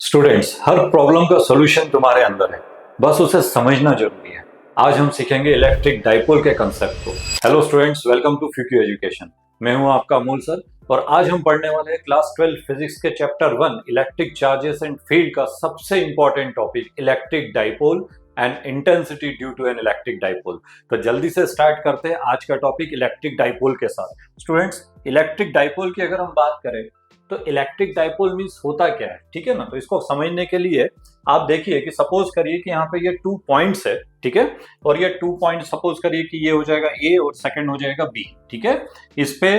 Students, हर problem का solution तुम्हारे अंदर है, बस उसे समझना जरूरी है। आज हम सीखेंगे इलेक्ट्रिक डाइपोल के कंसेप्ट को। हेलो स्टूडेंट्स, वेलकम टू फ्यूक्यू एजुकेशन। मैं हूं आपका अमूल सर और आज हम पढ़ने वाले हैं क्लास 12 फिजिक्स के chapter 1 electric charges and field का सबसे important topic electric dipole and intensity due to an electric dipole. तो जल्दी से स्टार्ट करते हैं आज का टॉपिक इलेक्ट्रिक डाइपोल के साथ। स्टूडेंट्स, इलेक्ट्रिक डाइपोल की अगर हम बात करें तो इलेक्ट्रिक डाइपोल मींस होता क्या है, ठीक है ना। तो इसको समझने के लिए आप देखिए कि सपोज करिए कि यहाँ पे ये 2 पॉइंट्स है, ठीक है, और ये 2 पॉइंट सपोज करिए कि ये हो जाएगा ए और सेकंड हो जाएगा बी, ठीक है। इस पे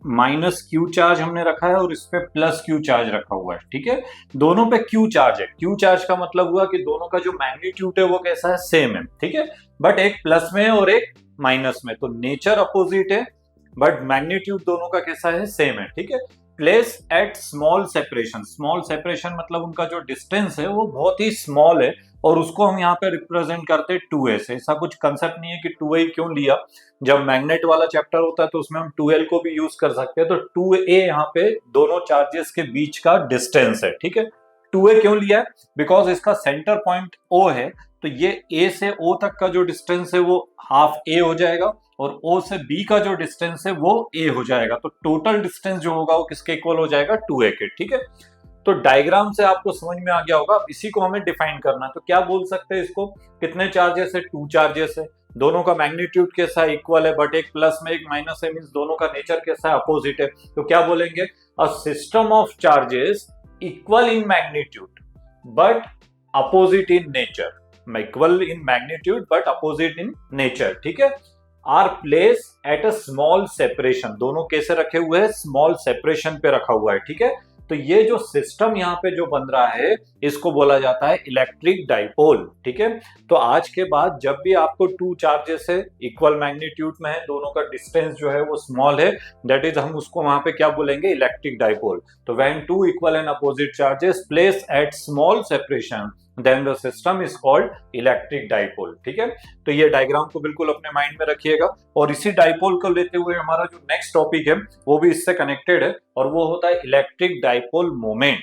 माइनस क्यू चार्ज हमने रखा है और इस पे प्लस क्यू चार्ज रखा हुआ है, ठीक है। दोनों पे क्यू चार्ज है। क्यू चार्ज का मतलब हुआ कि दोनों का जो मैग्नीट्यूड है वो कैसा है, सेम है, ठीक है, बट एक प्लस में और एक माइनस में। तो नेचर अपोजिट है बट मैग्नीट्यूड दोनों का कैसा है, सेम है, ठीक है। Place at small separation. Small separation मतलब उनका जो डिस्टेंस है वो बहुत ही स्मॉल है और उसको हम यहाँ पे रिप्रेजेंट करते हैं 2a से। ऐसा कुछ कंसेप्ट नहीं है कि 2a क्यों लिया। जब मैग्नेट वाला चैप्टर होता है तो उसमें हम 2l को भी यूज कर सकते हैं। तो 2a यहाँ पे दोनों चार्जेस के बीच का डिस्टेंस है, ठीक है। 2a क्यों लिया है, बिकॉज इसका सेंटर पॉइंट O है, तो ये A से O तक का जो डिस्टेंस है वो हाफ A हो जाएगा और O से B का जो डिस्टेंस है वो A हो जाएगा। तो टोटल डिस्टेंस जो होगा वो किसके इक्वल हो जाएगा, 2a के, ठीक है। तो डायग्राम से आपको समझ में आ गया होगा। अब इसी को हमें डिफाइन करना है। तो क्या बोल सकते हैं इसको, कितने चार्जेस है, 2 चार्जेस है, दोनों का मैग्नीट्यूड कैसा है, इक्वल है, बट एक प्लस में एक माइनस है, मींस दोनों का नेचर कैसा है, अपोजिट है। तो क्या बोलेंगे, a system of charges equal in magnitude but opposite in nature. Equal in magnitude but opposite in nature, ठीक है। Are place at a small separation. दोनों कैसे रखे हुए हैं, स्मॉल सेपरेशन पे रखा हुआ है, ठीक है। तो ये जो सिस्टम यहाँ पे जो बन रहा है इसको बोला जाता है इलेक्ट्रिक डाइपोल, ठीक है। तो आज के बाद जब भी आपको 2 चार्जेस है, इक्वल मैग्नीट्यूड में है, दोनों का डिस्टेंस जो है वो स्मॉल है, दैट इज हम उसको वहां पे क्या बोलेंगे, इलेक्ट्रिक डाइपोल। तो when 2 equal and opposite charges place at small separation then the system is called electric dipole, ठीक है। तो ये डायग्राम को बिल्कुल अपने माइंड में रखिएगा। और इसी डाइपोल को लेते हुए हमारा जो नेक्स्ट टॉपिक है वो भी इससे कनेक्टेड है और वो होता है इलेक्ट्रिक डाइपोल मोमेंट,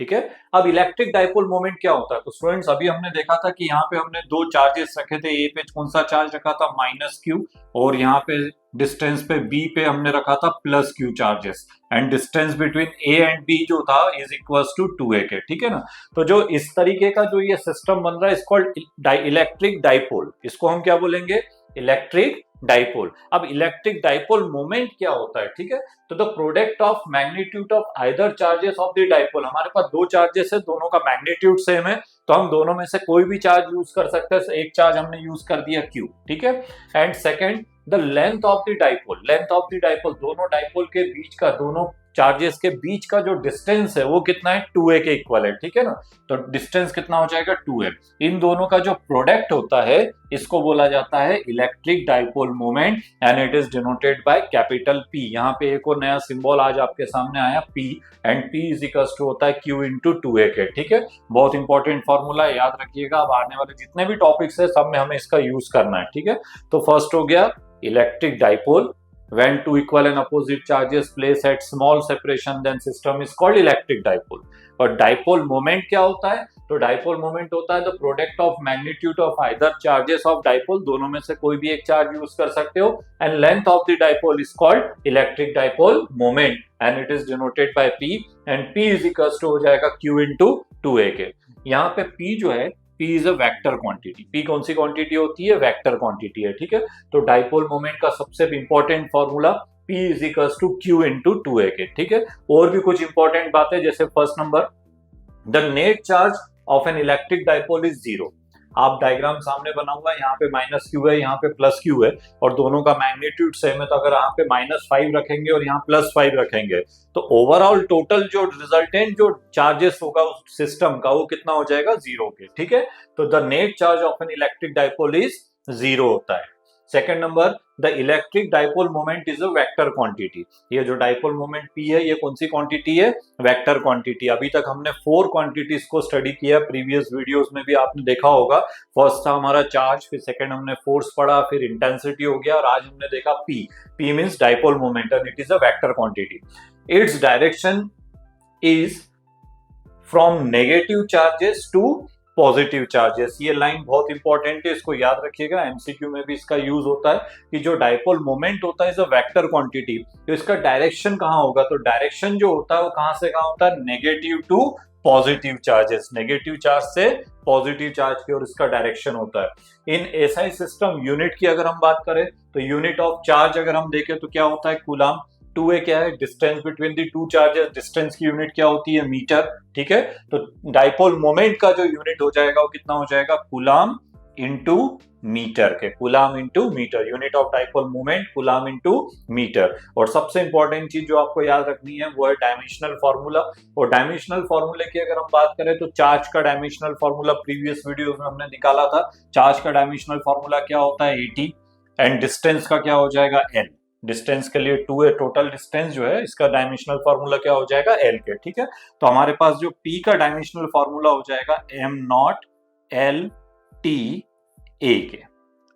ठीक है। अब इलेक्ट्रिक डाइपोल मोमेंट क्या होता है, तो स्टूडेंट्स अभी हमने देखा था कि यहाँ पे हमने 2 चार्जेस रखे थे। ए पे कौन सा चार्ज रखा था, माइनस क्यू, और यहाँ पे डिस्टेंस पे बी पे हमने रखा था plus Q charges, and distance between A and B जो था इज इक्वल्स टू 2a के, ठीक है ना। तो जो इस तरीके का जो ये सिस्टम बन रहा है इस कॉल्ड इलेक्ट्रिक डाइपोल। इसको हम क्या बोलेंगे, इलेक्ट्रिक डाइपोल। अब इलेक्ट्रिक डाइपोल मोमेंट क्या होता है, ठीक है। तो the product of magnitude of either charges of the dipole. हमारे पास 2 चार्जेस है, दोनों का मैग्नीट्यूड सेम है, तो हम दोनों में से कोई भी चार्ज यूज कर सकते हैं। एक चार्ज हमने यूज कर दिया Q, ठीक है। And second, the length of the dipole. Length of the dipole, दोनों डाइपोल के बीच का, दोनों चार्जेस के बीच का जो डिस्टेंस है वो कितना है, 2a के इक्वल है, ठीक है ना। तो डिस्टेंस कितना हो जाएगा, 2a। इन दोनों का जो प्रोडक्ट होता है इसको बोला जाता है electric dipole moment and it is denoted by capital P। यहाँ पे एक और नया सिंबल आज आपके सामने आया, P, and P is equals to होता है Q इंटू 2a के, ठीक है। बहुत इंपॉर्टेंट फॉर्मूला है, याद रखिएगा। अब आने वाले जितने भी टॉपिक्स है सब में हमें इसका यूज करना है, ठीक है। तो फर्स्ट हो गया electric dipole. When 2 equal and opposite charges place at small separation, then system is called electric dipole. और dipole moment क्या होता है, तो dipole moment होता है the product of magnitude of either charges of dipole। दोनों में से कोई भी एक चार्ज यूज कर सकते हो, and length of the dipole is called electric dipole moment and it is denoted by P, and P is equals to हो जाएगा Q into 2a के। यहाँ पे P जो है, P is a vector quantity. P कौन सी quantity होती है, वेक्टर क्वांटिटी है, ठीक है। तो डाइपोल मोमेंट का सबसे important formula P is equals to Q into 2a के, ठीक है। और भी कुछ इंपॉर्टेंट बातें, जैसे first number, the net charge of N electric dipole is 0। आप डायग्राम सामने बना हुआ है, यहाँ पे माइनस क्यू है, यहाँ पे प्लस क्यू है, और दोनों का मैग्नीट्यूड सेम है। तो अगर यहाँ पे -5 रखेंगे और यहाँ +5 रखेंगे तो ओवरऑल टोटल जो रिजल्टेंट जो चार्जेस होगा उस सिस्टम का वो कितना हो जाएगा, 0 के, ठीक है। तो the net charge of N electric dipole is 0 होता है। Second number, the electric dipole moment is a vector quantity. ये जो डाइपोल मोमेंट P है ये कौन सी क्वांटिटी है? Vector quantity. अभी तक हमने 4 क्वांटिटीज को स्टडी किया, प्रीवियस वीडियोस में भी आपने देखा होगा। फर्स्ट था हमारा चार्ज, फिर सेकंड हमने फोर्स पढ़ा, फिर इंटेंसिटी हो गया, और आज हमने देखा P। P means dipole moment and it is a vector quantity. Its direction is from negative charges to positive charges. ये लाइन बहुत इंपॉर्टेंट है, इसको याद रखिएगा, एमसीक्यू में भी इसका यूज होता है कि जो डाइपोल मोमेंट होता है इज अ वेक्टर क्वांटिटी, तो इसका डायरेक्शन कहाँ होगा? तो डायरेक्शन जो होता है वो कहां से कहां होता है? Negative to positive charges, negative charge से पॉजिटिव चार्ज की ओर इसका डायरेक्शन होता है। इन एसआई सिस्टम यूनिट की अगर हम बात करें तो यूनिट ऑफ चार्ज अगर हम देखें तो क्या होता है? कूलम। 2a क्या है? डिस्टेंस बिटवीन दी टू चार्जेस, डिस्टेंस की यूनिट क्या होती है? मीटर। ठीक है, तो डाइपोल मोमेंट का जो यूनिट हो जाएगा वो कितना हो जाएगा? कूलम इनटू मीटर के, coulomb into metre. Unit of dipole moment coulomb into metre. और सबसे इंपॉर्टेंट चीज जो आपको याद रखनी है वो है डायमेंशनल फार्मूला। और डायमेंशनल फार्मूले की अगर हम बात करें तो चार्ज का डायमेंशनल फार्मूला प्रीवियस वीडियोस में हमने निकाला था। चार्ज का डायमेंशनल फार्मूला क्या होता है? 80। एंड डिस्टेंस का क्या हो जाएगा? L। डिस्टेंस के लिए 2a टोटल डिस्टेंस जो है इसका डायमेंशनल फार्मूला क्या हो जाएगा? L के। ठीक है, तो हमारे पास जो P का डायमेंशनल फार्मूला हो जाएगा m naught L T A के।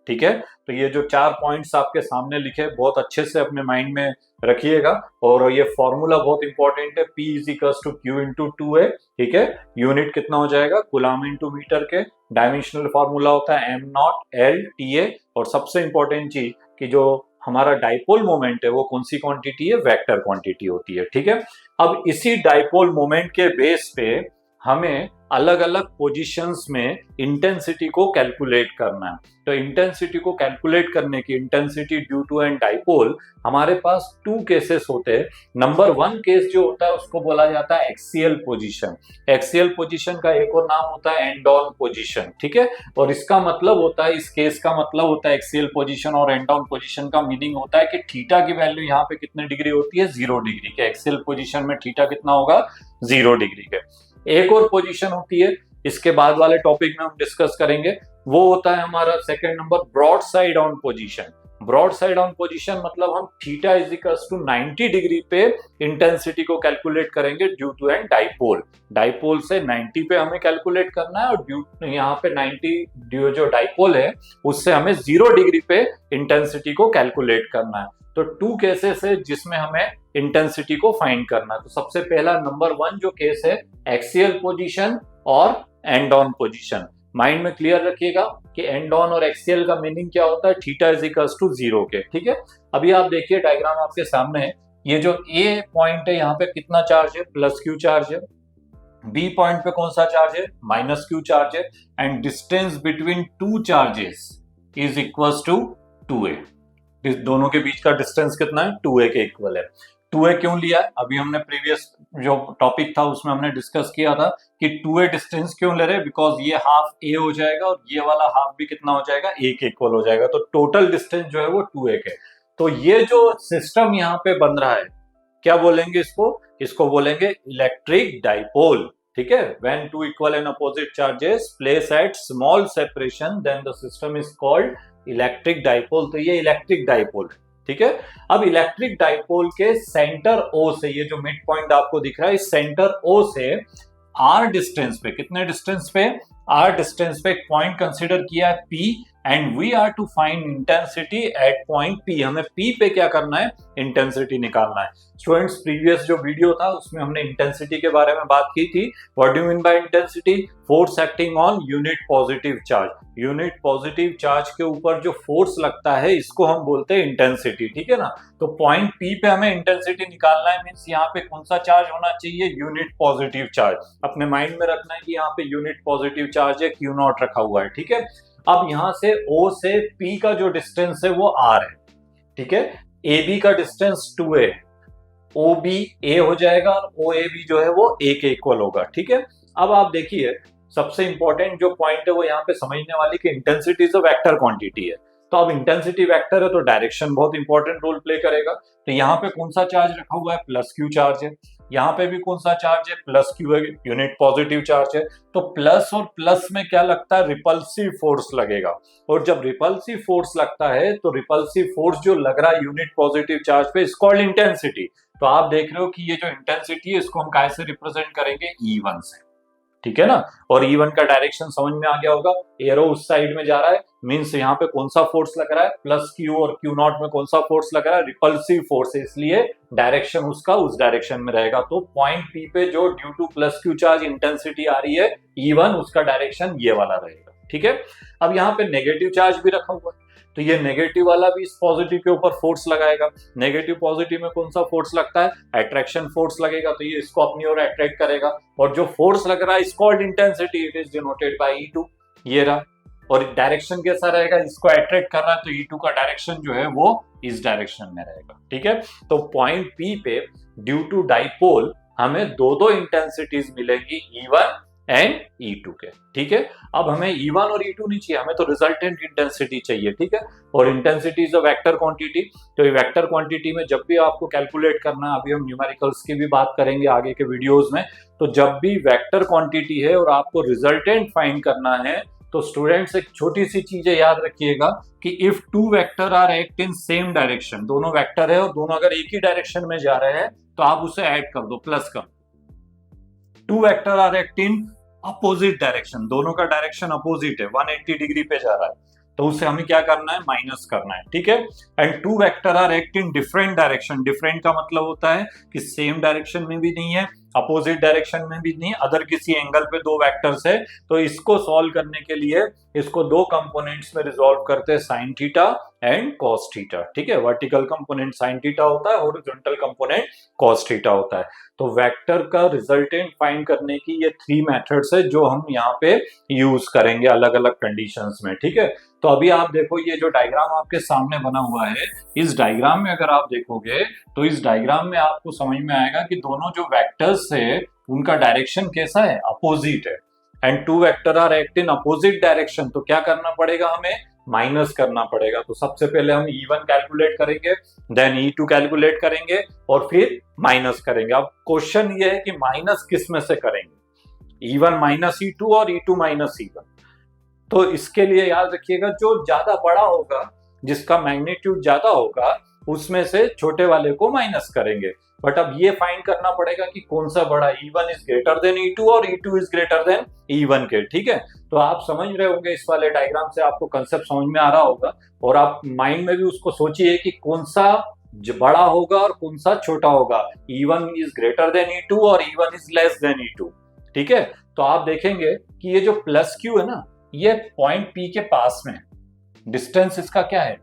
ठीक है, तो ये जो 4 पॉइंट्स आपके सामने लिखे बहुत अच्छे से अपने माइंड में रखिएगा, और ये फॉर्मूला बहुत इंपॉर्टेंट है। P is equals to Q into 2a। ठीक है, यूनिट कितना हो जाएगा? कूलम इंटू मीटर के। डायमेंशनल फार्मूला होता है m naught L T A। और सबसे इंपॉर्टेंट चीज कि जो हमारा डाइपोल मोमेंट है वो कौन सी क्वांटिटी है? वेक्टर क्वांटिटी होती है। ठीक है, अब इसी डाइपोल मोमेंट के बेस पे हमें अलग अलग पोजीशंस में इंटेंसिटी को कैलकुलेट करना है। तो इंटेंसिटी को कैलकुलेट करने की, intensity due to an dipole, हमारे पास 2 केसेस होते हैं। नंबर 1 केस जो होता है उसको बोला जाता है एक्सियल पोजीशन। एक्सियल पोजीशन का एक और नाम होता है एंड ऑन पोजीशन। ठीक है, और इसका मतलब होता है, इस केस का मतलब होता है, एक्सियल पोजीशन और एंड ऑन पोजीशन का मीनिंग होता है कि थीटा की वैल्यू यहाँ पे कितने डिग्री होती है? 0 डिग्री के। एक्सियल पोजीशन में थीटा कितना होगा? 0 डिग्री के। एक और पोजीशन होती है, इसके बाद वाले टॉपिक में हम डिस्कस करेंगे, वो होता है हमारा second number broad side on position. Broad side on position मतलब हम theta is equals to 90 degree पे इंटेंसिटी को कैलकुलेट करेंगे due to an dipole. Dipole से 90 पे हमें कैलकुलेट करना है, और ड्यू यहाँ पे 90 जो डाइपोल है उससे हमें 0 डिग्री पे इंटेंसिटी को कैलकुलेट करना है। तो 2 केसेस है जिसमें हमें इंटेंसिटी को फाइंड करना है। तो सबसे पहला नंबर 1 जो केस है एक्सियल पोजीशन और एंड ऑन पोजीशन। माइंड में क्लियर रखिएगा कि एंड ऑन और एक्सियल का मीनिंग क्या होता है? थीटा इज इक्वल्स टू 0 के। ठीक है, अभी आप देखिए डायग्राम आपके सामने है। ये जो ए पॉइंट है यहाँ पे कितना चार्ज है? प्लस क्यू चार्ज है। बी पॉइंट पे कौन सा चार्ज है? माइनस क्यू चार्ज है। And distance between 2 charges is equals to 2a। दोनों के बीच का डिस्टेंस कितना है? 2a के इक्वल है। 2a क्यों लिया है? अभी हमने प्रीवियस जो टॉपिक था उसमें हमने डिस्कस किया था कि 2a डिस्टेंस क्यों ले रहे हैं? बिकॉज ये हाफ a हो जाएगा और ये वाला हाफ भी कितना हो जाएगा? a के इक्वल हो जाएगा। तो टोटल डिस्टेंस जो है वो 2a के। तो ये जो सिस्टम यहाँ पे बन रहा है, क्या बोलेंगे इसको? इसको बोलेंगे इलेक्ट्रिक डाइपोल। ठीक है, when two equal and opposite charges place at small separation then the system is called electric dipole. तो ये इलेक्ट्रिक डाइपोल है। ठीक है, अब इलेक्ट्रिक डाइपोल के सेंटर O से, ये जो मिड पॉइंट आपको दिख रहा है, इस सेंटर O से R डिस्टेंस पे, कितने डिस्टेंस पे? R डिस्टेंस पे एक पॉइंट कंसीडर किया है P, and we are to find intensity at point P। हमें P पे क्या करना है? इंटेंसिटी निकालना है। स्टूडेंट्स, प्रीवियस जो वीडियो था उसमें हमने इंटेंसिटी के बारे में बात की थी। What do you mean by intensity? Force acting on unit positive charge. Unit positive charge के ऊपर जो फोर्स लगता है इसको हम बोलते हैं इंटेंसिटी। ठीक है ना, तो पॉइंट P पे हमें इंटेंसिटी निकालना है। मींस यहाँ पे कौन सा चार्ज होना चाहिए? Unit positive charge. अपने माइंड में रखना है कि यहाँ पे यूनिट पॉजिटिव चार्ज है, Q नॉट रखा हुआ है। ठीक है, अब यहां से O से P का जो डिस्टेंस है वो R है। ठीक है, AB का डिस्टेंस 2a, OB A हो जाएगा और OAB जो है वो A के इक्वल होगा। ठीक है, अब आप देखिए सबसे इंपॉर्टेंट जो पॉइंट है वो यहाँ पे समझने वाली कि intensity is a vector quantity है। तो अब इंटेंसिटी वेक्टर है तो डायरेक्शन बहुत इंपॉर्टेंट रोल प्ले करेगा। तो यहाँ पे कौन सा चार्ज रखा हुआ है? प्लस क्यू चार्ज है। यहाँ पे भी कौन सा चार्ज है, प्लस क्यू है, यूनिट पॉजिटिव चार्ज है। तो प्लस और प्लस में क्या लगता है, रिपल्सिव फोर्स लगेगा। और जब रिपल्सिव फोर्स लगता है तो रिपल्सिव फोर्स जो लग रहा है यूनिट पॉजिटिव चार्ज पे, इज कॉल्ड इंटेंसिटी। तो आप देख रहे हो कि ये जो इंटेंसिटी है इसको हम कैसे रिप्रेजेंट करेंगे, E1 से, ठीक है ना। और E1 का डायरेक्शन समझ में आ गया होगा, एरो उस साइड में जा रहा है, मींस यहाँ पे कौन सा फोर्स लग रहा है, प्लस क्यू, और क्यू नॉट में कौन सा फोर्स लग रहा है, रिपल्सिव फोर्स है, इसलिए डायरेक्शन उसका उस डायरेक्शन में रहेगा। तो पॉइंट पी पे जो due to plus Q charge intensity आ रही है E1, उसका डायरेक्शन ये वाला रहेगा, ठीक है। अब यहाँ पे नेगेटिव चार्ज भी रखा हुआ है, तो ये नेगेटिव वाला भी इस पॉजिटिव के ऊपर फोर्स लगाएगा। नेगेटिव पॉजिटिव में कौन सा फोर्स लगता है, अट्रैक्शन फोर्स लगेगा, तो ये इसको अपनी ओर अट्रैक्ट करेगा। और जो फोर्स लग रहा है is called intensity, it is denoted by E2, ये रहा। और डायरेक्शन कैसा रहेगा, इसको अट्रैक्ट कर रहा है, तो E2 का डायरेक्शन जो है वो इस डायरेक्शन में रहेगा, ठीक है। तो पॉइंट P पे ड्यू टू डाइपोल हमें दो इंटेंसिटीज मिलेंगी, E1 एंड E2 के, ठीक है। अब हमें E1 और E2 नहीं चाहिए, हमें तो रिजल्टेंट इंटेंसिटी चाहिए, ठीक है। और intensity is a vector quantity, तो ये वेक्टर क्वांटिटी में जब भी आपको कैलकुलेट करना है, अभी हम न्यूमेरिकल्स की भी बात करेंगे आगे के वीडियोस में, तो जब भी वेक्टर क्वांटिटी है और आपको रिजल्टेंट फाइंड करना है, तो स्टूडेंट्स एक छोटी सी चीज याद रखिएगा कि if two vector are act in same direction, दोनों वेक्टर है और दोनों अगर एक ही डायरेक्शन में जा रहे हैं, तो आप उसे ऐड कर दो, प्लस कर। Two vector are act in opposite direction, दोनों का डायरेक्शन अपोजिट है, 180 डिग्री पे जा रहा है, तो उसे हमें क्या करना है, माइनस करना है, ठीक है। And two vector are act in different direction, different का मतलब होता है कि सेम डायरेक्शन में भी नहीं है, अपोजिट डायरेक्शन में भी नहीं, अदर किसी एंगल पे दो वेक्टर्स है। तो इसको सॉल्व करने के लिए इसको दो कंपोनेंट्स में रिजॉल्व करते हैं, sine theta and cos theta, ठीक है। वर्टिकल कंपोनेंट साइन थीटा होता है, हॉरिजॉन्टल कंपोनेंट कॉस थीटा होता है। तो वेक्टर का रिजल्टेंट फाइंड करने की ये 3 मेथड्स है जो हम यहाँ पे यूज करेंगे अलग अलग कंडीशंस में, ठीक है। तो अभी आप देखो ये जो डायग्राम आपके सामने बना हुआ है, इस डायग्राम में अगर आप देखोगे तो इस डायग्राम में आपको समझ में आएगा कि दोनों जो वेक्टर्स है उनका डायरेक्शन कैसा है, अपोजिट है। And two vector are act in opposite direction, तो क्या करना पड़ेगा, हमें माइनस करना पड़ेगा। तो सबसे पहले हम E1 कैलकुलेट करेंगे, देन E2 कैलकुलेट करेंगे और फिर माइनस करेंगे। अब क्वेश्चन ये है कि माइनस किस में से करेंगे, E1 माइनस E2 और E2 माइनस E1। तो इसके लिए याद रखिएगा जो ज्यादा बड़ा होगा, जिसका मैग्नीट्यूड ज्यादा होगा, उसमें से छोटे वाले को माइनस करेंगे। बट अब ये फाइंड करना पड़ेगा कि कौन सा बड़ा, E1 is greater than E2 और E2 is greater then E1 के, ठीक है। तो आप समझ रहे होंगे, इस वाले डायग्राम से आपको कंसेप्ट समझ में आ रहा होगा, और आप माइंड में भी उसको सोचिए कि कौन सा बड़ा होगा और कौन सा छोटा होगा, E1 is greater than E2 और E1 is less than E2, ठीक है। तो आप देखेंगे कि ये जो प्लस क्यू है ना, ये पॉइंट P के पास में, डिस्टेंस इसका क्या है,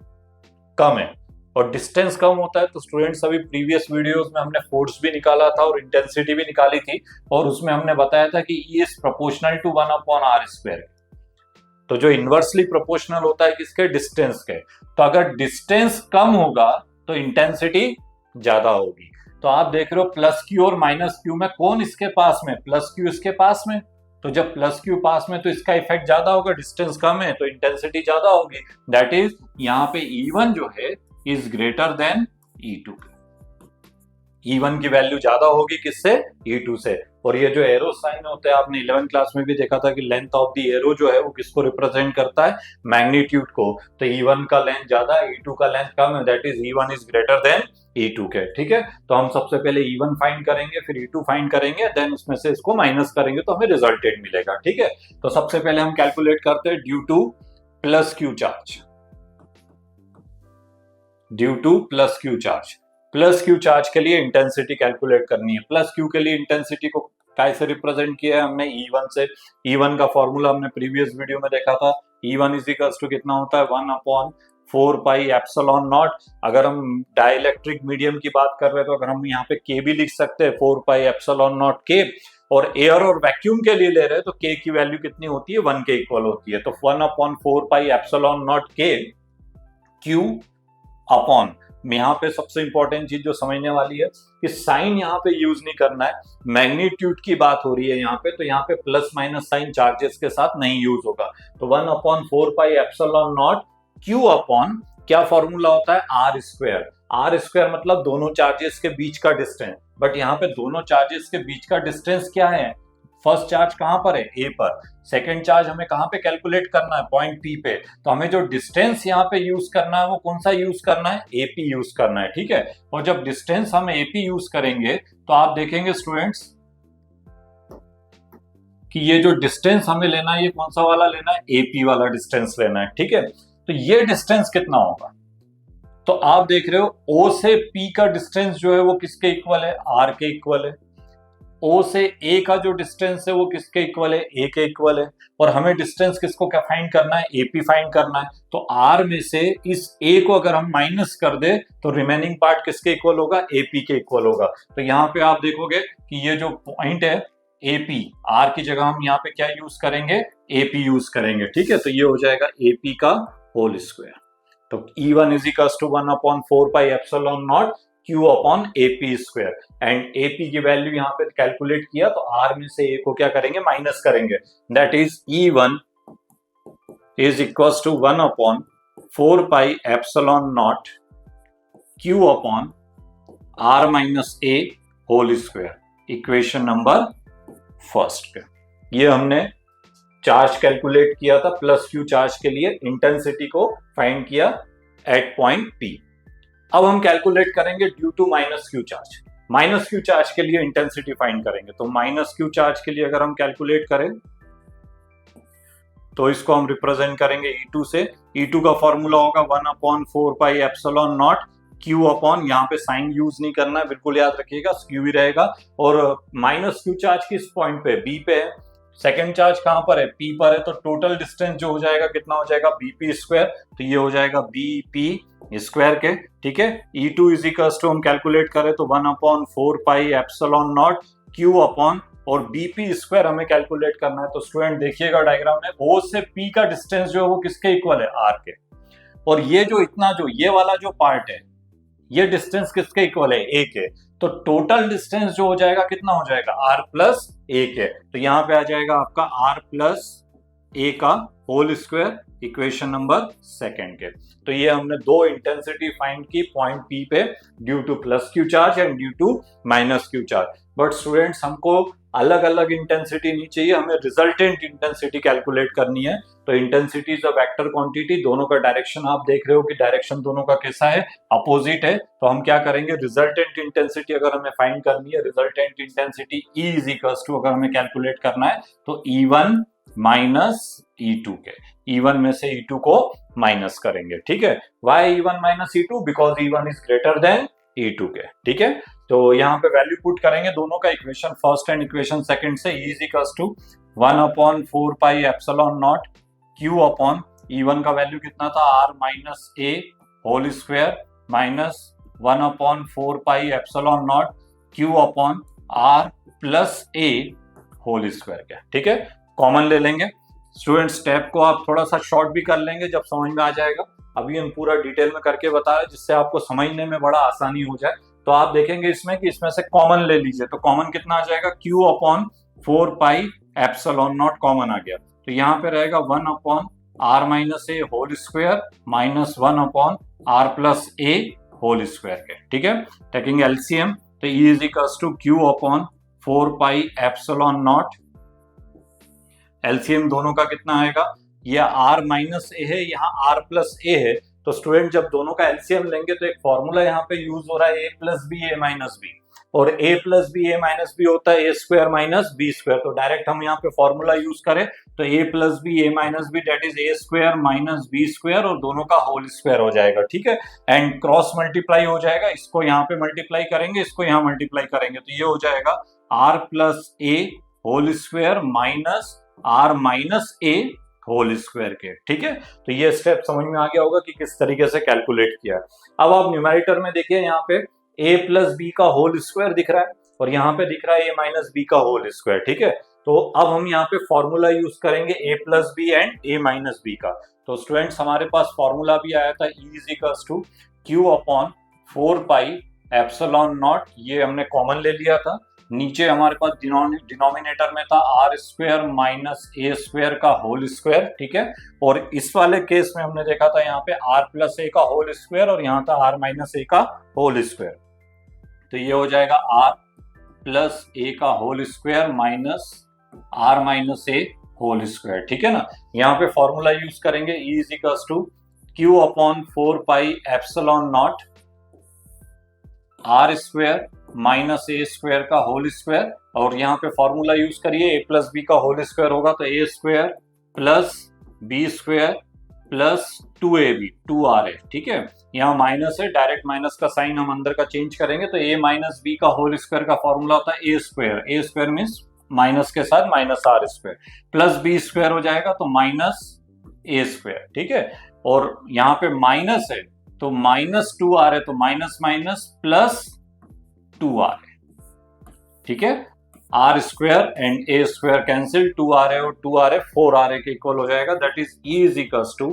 कम है। और डिस्टेंस कम होता है तो स्टूडेंट्स अभी प्रीवियस वीडियोस में हमने फोर्स भी निकाला था और इंटेंसिटी भी निकाली थी, और उसमें हमने बताया था कि E is proportional to 1/r²। तो जो इनवर्सली प्रोपोर्शनल होता है किसके, डिस्टेंस के। तो अगर डिस्टेंस कम होगा तो इंटेंसिटी ज्यादा होगी। तो आप देख रहे हो प्लस क्यू और माइनस क्यू में कौन इसके पास में, प्लस क्यू इसके पास में। तो जब प्लस क्यू पास में तो इसका इफेक्ट ज्यादा होगा, डिस्टेंस कम है तो इंटेंसिटी ज्यादा होगी। दैट इज यहाँ पे E1 जो है is greater than E2। E1 की वैल्यू ज्यादा होगी किससे, E2 से। और ये जो एरो साइन होता है, आपने 11th क्लास में भी देखा था कि लेंथ ऑफ द एरो जो है वो किसको रिप्रेजेंट करता है, मैग्नीट्यूड को। तो E1 का लेंथ ज्यादा है, E2 का लेंथ कम है, that is E1 is greater than E2 के, ठीक है। तो हम सबसे पहले E1 फाइंड करेंगे, फिर E2 फाइंड करेंगे, देन उसमें से इसको माइनस करेंगे तो हमें रिजल्टेंट मिलेगा, ठीक है। तो सबसे पहले हम कैलकुलेट करते हैं due to plus Q charge, due to plus Q charge. Plus Q charge के लिए इंटेंसिटी कैलकुलेट करनी है। प्लस क्यू के लिए इंटेंसिटी को कैसे रिप्रेजेंट किया है हमने, E1 से। E1 का फॉर्मूला हमने प्रीवियस वीडियो में देखा था, E1 इज इक्वल्स टू कितना होता है, 1/4 पाई एप्सिलॉन नॉट। अगर हम डाइलेक्ट्रिक मीडियम की बात कर रहे हैं तो अगर हम यहाँ पे K भी लिख सकते हैं, 4 पाई एप्सिलॉन नॉट K। और एयर और वैक्यूम के लिए ले रहे हैं तो K की वैल्यू कितनी होती है, 1 के इक्वल होती है। तो 1/4 pi epsilon not K Q upon, यहाँ पे सबसे इंपॉर्टेंट चीज जो समझने वाली है कि साइन यहाँ पे यूज नहीं करना है, मैग्नीट्यूड की बात हो रही है यहाँ पे, तो यहाँ पे प्लस माइनस साइन चार्जेस के साथ नहीं यूज होगा। तो 1/4 pi epsilon naught Q upon क्या फॉर्मूला होता है? R square. आर स्क्वायर मतलब दोनों चार्जेस के बीच का डिस्टेंस, बट यहाँ पे दोनों चार्जेस के बीच का डिस्टेंस क्या है? फर्स्ट चार्ज कहां पर है? ए पर। सेकंड चार्ज हमें कहां पे कैलकुलेट करना है? पॉइंट पी पे। तो हमें जो डिस्टेंस यहाँ पे यूज करना है वो कौन सा यूज करना है? एपी यूज करना है, ठीक है। और जब डिस्टेंस हम एपी यूज करेंगे तो आप देखेंगे स्टूडेंट्स कि ये जो डिस्टेंस हमें लेना है ये कौन सा वाला लेना है? एपी वाला डिस्टेंस लेना है, ठीक है। तो ये डिस्टेंस कितना होगा? तो आप देख रहे हो ओ से पी का डिस्टेंस जो है वो किसके इक्वल है? आर के इक्वल है। ओ से ए का जो डिस्टेंस है वो किसके इक्वल है? ए के इक्वल है। और हमें डिस्टेंस किसको क्या फाइंड करना है? एपी फाइंड करना है। तो आर में से इस ए को अगर हम माइनस कर दे तो रिमेनिंग पार्ट किसके इक्वल होगा? एपी के इक्वल होगा। तो यहाँ पे आप देखोगे कि ये जो पॉइंट है एपी, आर की जगह हम यहाँ पे क्या यूज करेंगे? एपी यूज करेंगे, ठीक है। तो ये हो जाएगा एपी का होल स्क्वायर। तो E1 is equal to 1/4 pi epsilon naught Q upon AP square. And AP की वैल्यू यहाँ पे कैलकुलेट किया तो R में से A को क्या करेंगे? माइनस करेंगे। That is E1 is equal to 1/4 pi epsilon naught Q upon R minus A whole square. Equation number first पे ये हमने चार्ज कैलकुलेट किया था प्लस क्यू चार्ज के लिए, इंटेंसिटी को फाइंड किया एट पॉइंट पी। अब हम कैलकुलेट करेंगे due to minus Q charge. Minus Q charge के लिए इंटेंसिटी फाइंड करेंगे। तो माइनस क्यू चार्ज के लिए अगर हम कैलकुलेट करें तो इसको हम रिप्रेजेंट करेंगे E2 से। E2 का फॉर्मूला होगा 1/4 pi epsilon naught Q upon, यहाँ पे साइन यूज नहीं करना है, बिल्कुल याद रखिएगा, Q ही रहेगा। और माइनस क्यू चार्ज किस पॉइंट पे? बी पे है। सेकेंड चार्ज कहां पर है? पी पर है। तो टोटल डिस्टेंस जो हो जाएगा कितना हो जाएगा? BP square. तो ये हो जाएगा बीपी स्क्वायर के, ठीक है। E2 इज इक्वल टू हम कैलकुलेट करें तो 1/4 pi epsilon naught Q upon, और बीपी स्क्वायर हमें कैलकुलेट करना है। तो स्टूडेंट देखिएगा डायग्राम में O से P का डिस्टेंस जो है वो किसके इक्वल है? R के। और ये जो इतना जो ये वाला जो पार्ट है ये डिस्टेंस किसके इक्वल है? A के। तो टोटल डिस्टेंस जो हो जाएगा कितना हो जाएगा? R प्लस A के। तो यहां पे आ जाएगा आपका R प्लस A का whole square, equation number second के। तो ये हमने दो इंटेंसिटी फाइंड की पॉइंट P पे due to plus Q charge and due to minus Q charge. But students हमको अलग अलग इंटेंसिटी नहीं चाहिए, हमें रिजल्टेंट इंटेंसिटी कैलकुलेट करनी है। तो intensity is a vector quantity, दोनों का डायरेक्शन आप देख रहे हो कि डायरेक्शन दोनों का कैसा है? अपोजिट है। तो हम क्या करेंगे? रिजल्टेंट इंटेंसिटी अगर हमें फाइंड करनी है, resultant intensity E is equal to अगर हमें कैलकुलेट करना है तो E1 माइनस E2 के। E1 में से E2 को माइनस करेंगे, ठीक है। Why E1 minus E2? Because E1 is greater than E2 के, ठीक है। तो यहाँ पे वैल्यू पुट करेंगे दोनों का, equation first and equation second से। E is equal to 1/4 pi epsilon naught Q upon, E1 का वैल्यू कितना था? R minus A whole square minus 1/4 pi epsilon naught Q upon R plus A whole square के, ठीक है। Common ले लेंगे। Student step को आप थोड़ा सा शॉर्ट भी कर लेंगे जब समझ में आ जाएगा। अभी हम पूरा डिटेल में करके बता रहे हैं जिससे आपको समझने में बड़ा आसानी हो जाए। तो आप देखेंगे इसमें कि इसमें से कॉमन ले लीजिए। तो कॉमन कितना आ जाएगा? Q upon 4 pi epsilon naught common आ गया। तो यहाँ पे रहेगा 1/R minus A whole square minus 1/R plus A whole square के, ठीक है। टेकिंग एलसीएम तो E is equal to Q upon 4 pi epsilon naught. LCM दोनों का कितना आएगा? ये R माइनस A है, यहाँ R प्लस A है। तो स्टूडेंट जब दोनों का एलसीएम लेंगे तो एक फॉर्मूला यहाँ पे यूज हो रहा है A plus B A minus B, और A plus B A minus B होता है A square minus B square. तो डायरेक्ट हम यहाँ पे फॉर्मूला यूज करें तो A plus B A minus B that is A square minus B square, और दोनों का होल स्क्वायर हो जाएगा, ठीक है। एंड क्रॉस मल्टीप्लाई हो जाएगा, इसको यहाँ पे मल्टीप्लाई करेंगे, इसको यहाँ मल्टीप्लाई करेंगे, तो ये हो जाएगा R plus A whole square minus R minus A whole square के, ठीक है। तो ये स्टेप समझ में आ गया होगा कि किस तरीके से कैलकुलेट किया है। अब आप न्यूमेरेटर में देखिए, यहाँ पे A प्लस बी का होल स्क्वायर दिख रहा है और यहाँ पे दिख रहा है A माइनस बी का होल स्क्वायर, ठीक है। तो अब हम यहाँ पे फॉर्मूला यूज करेंगे A plus B and A minus B का। तो स्टूडेंट्स हमारे पास फॉर्मूला भी आया था E is equal to Q upon 4 pi epsilon naught, ये हमने कॉमन ले लिया था, नीचे हमारे पास डिनोमिनेटर में था R square minus A square का होल स्क्वायर, ठीक है। और इस वाले केस में हमने देखा था यहाँ पे आर प्लस ए का होल स्क्वायर और यहाँ था आर माइनस ए का होल स्क्वायर। तो ये हो जाएगा आर प्लस ए का whole square minus R minus A whole square, ठीक है ना। यहाँ पे फॉर्मूला यूज करेंगे, E is equals to Q upon 4 pi epsilon not R square minus A square का होल स्क्वायर, और यहाँ पे फॉर्मूला यूज करिए ए प्लस बी का होल स्क्वायर होगा तो A square plus B square plus 2ab 2ra, ठीक है। यहाँ माइनस है, डायरेक्ट माइनस का साइन हम अंदर का चेंज करेंगे तो a माइनस बी का होल स्क्वायर का फॉर्मूला होता है ए स्क्वायर मीन्स माइनस के साथ minus R square plus B square हो जाएगा तो माइनस ए स्क्वायर, ठीक है। और यहाँ पे माइनस है तो माइनस 2 आ रहे तो माइनस माइनस प्लस 2 आ रहे, ठीक है। R square and A square cancel, 2 आ रहे और 2 आ रहे 4 आ रहे के इक्वल हो जाएगा, that is E is equals to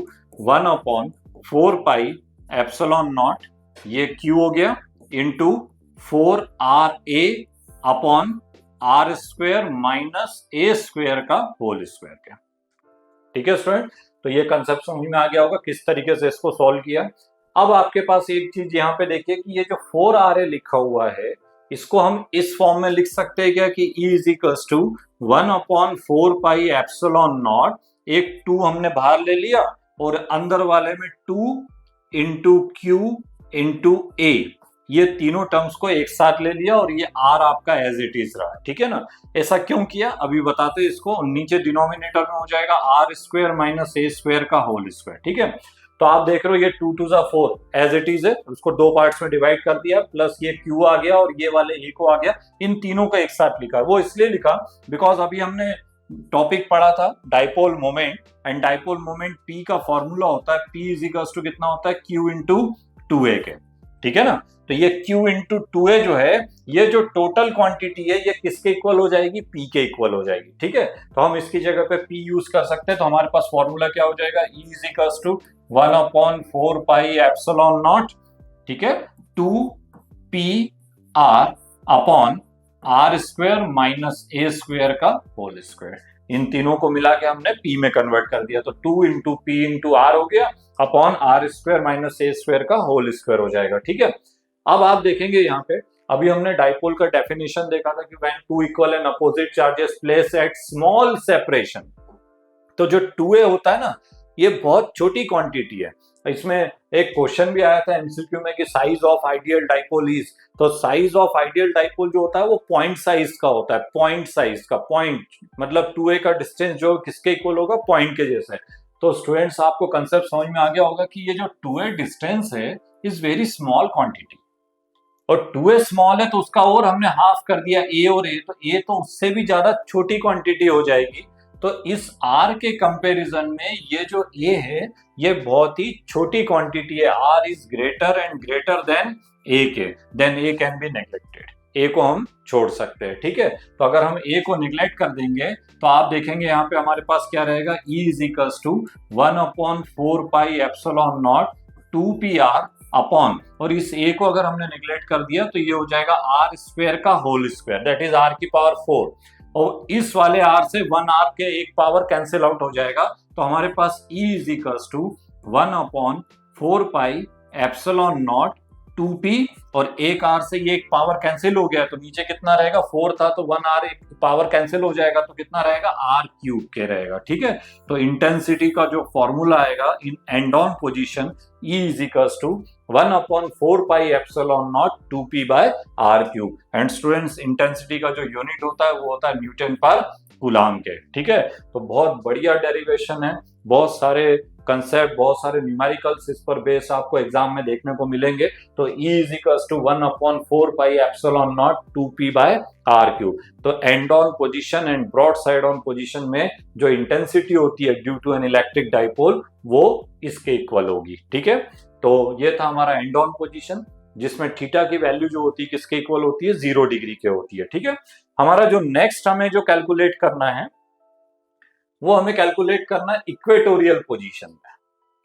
1 upon 4 pi epsilon naught, ये क्यू हो गया, into 4 R A upon R square minus A square का होल स्क्वायर का, ठीक है स्टूडेंट। तो ये कंसेप्ट समझ में आ गया होगा किस तरीके से इसको सॉल्व किया। अब आपके पास एक चीज यहाँ पे देखिए कि ये जो 4ra लिखा हुआ है इसको हम इस फॉर्म में लिख सकते हैं क्या कि E is equals to 1 upon 4 pi epsilon naught, एक 2 हमने बाहर ले लिया और अंदर वाले में 2 इंटू क्यू इंटू ए, ये तीनों टर्म्स को एक साथ ले लिया और ये r आपका एज इट इज रहा, ठीक है ना। ऐसा क्यों किया अभी बताते हैं इसको। नीचे डिनोमिनेटर में हो जाएगा R square minus A square का होल स्क्वायर, ठीक है। तो आप देख रहे हो ये 2 2 4 एज इट इज है, उसको 2 पार्ट्स में डिवाइड कर दिया, प्लस ये q आ गया और ये वाले ए को आ गया, इन तीनों को एक साथ लिखा। वो इसलिए लिखा बिकॉज अभी हमने टॉपिक पढ़ा था dipole moment, and dipole moment p का फॉर्मूला होता है p इज इक्वल्स टू कितना होता है q इंटू 2a के, ठीक है ना। तो ये q इंटू 2a जो है, ये जो टोटल क्वांटिटी है ये किसके इक्वल हो जाएगी, p के इक्वल हो जाएगी, ठीक है। तो हम इसकी जगह पे p यूज कर सकते हैं, तो हमारे पास फॉर्मूला क्या हो जाएगा, e is equals to 1 upon 4 pi epsilon naught, ठीक है, 2p r upon R square minus A square का होल स्क्वायर। इन तीनों को मिला के हमने p में कन्वर्ट कर दिया, तो 2 इंटू p इंटू आर हो गया upon R square minus A square का होल स्क्वायर हो जाएगा, ठीक है। अब आप देखेंगे यहाँ पे अभी हमने डाइपोल का डेफिनेशन देखा था कि when two equal and opposite charges place at small separation, तो जो 2a होता है ना ये बहुत छोटी क्वांटिटी है। इसमें एक क्वेश्चन भी आया था एमसीक्यू में कि size of ideal dipole is, तो साइज ऑफ आइडियल डाइपोल जो होता है वो पॉइंट साइज का होता है, पॉइंट साइज का, पॉइंट मतलब 2a का डिस्टेंस जो किसके इक्वल होगा, पॉइंट के जैसा है। तो स्टूडेंट्स आपको कंसेप्ट समझ में आ गया होगा कि ये जो 2a डिस्टेंस है इज वेरी स्मॉल क्वांटिटी, और 2a स्मॉल है तो उसका और हमने हाफ कर दिया a और a, तो a तो उससे भी ज्यादा छोटी क्वांटिटी हो जाएगी। तो इस r के कंपैरिजन में ये जो a है ये बहुत ही छोटी क्वांटिटी है, r is greater and greater than a के, then a can be neglected, a को हम छोड़ सकते हैं, ठीक है। तो अगर हम a को निगलेक्ट कर देंगे तो आप देखेंगे यहाँ पे हमारे पास क्या रहेगा, e is equals to 1 upon 4 pi epsilon naught 2pr upon, और इस a को अगर हमने निगलेक्ट कर दिया तो ये हो जाएगा आर स्क्वायर का whole square, that is r की पावर 4, और इस वाले r से 1r के एक पावर कैंसिल आउट हो जाएगा, तो हमारे पास e is equals to 1 upon 4 pi epsilon not 2p, और एक r से ये एक पावर कैंसिल हो गया तो नीचे कितना रहेगा, 4 था तो 1r एक पावर कैंसिल हो जाएगा तो कितना रहेगा, r क्यूब के रहेगा, ठीक है। तो इंटेंसिटी का जो फॉर्मूला आएगा in end on position E is equals to 1 upon 4 pi epsilon not 2p by r cube, and students intensity का जो यूनिट होता है वो होता है न्यूटन पर कूलम के, ठीक है। तो बहुत बढ़िया डेरिवेशन है, बहुत सारे कंसेप्ट, बहुत सारे न्यूमेरिकल्स इस पर बेस आपको एग्जाम में देखने को मिलेंगे। तो E is equals to 1 upon 4 pi epsilon not 2p by r cube. तो end on position end broad side on position में जो इंटेंसिटी होती है due to an electric dipole वो इसके इक्वल होगी, ठीक है। तो ये था हमारा एंड ऑन पोजीशन, जिसमें थीटा की वैल्यू जो होती है किसके इक्वल होती है, 0 डिग्री के होती है, ठीक है। हमारा जो नेक्स्ट हमें जो कैलकुलेट करना है वो हमें कैलकुलेट करना है इक्वेटोरियल पोजीशन में।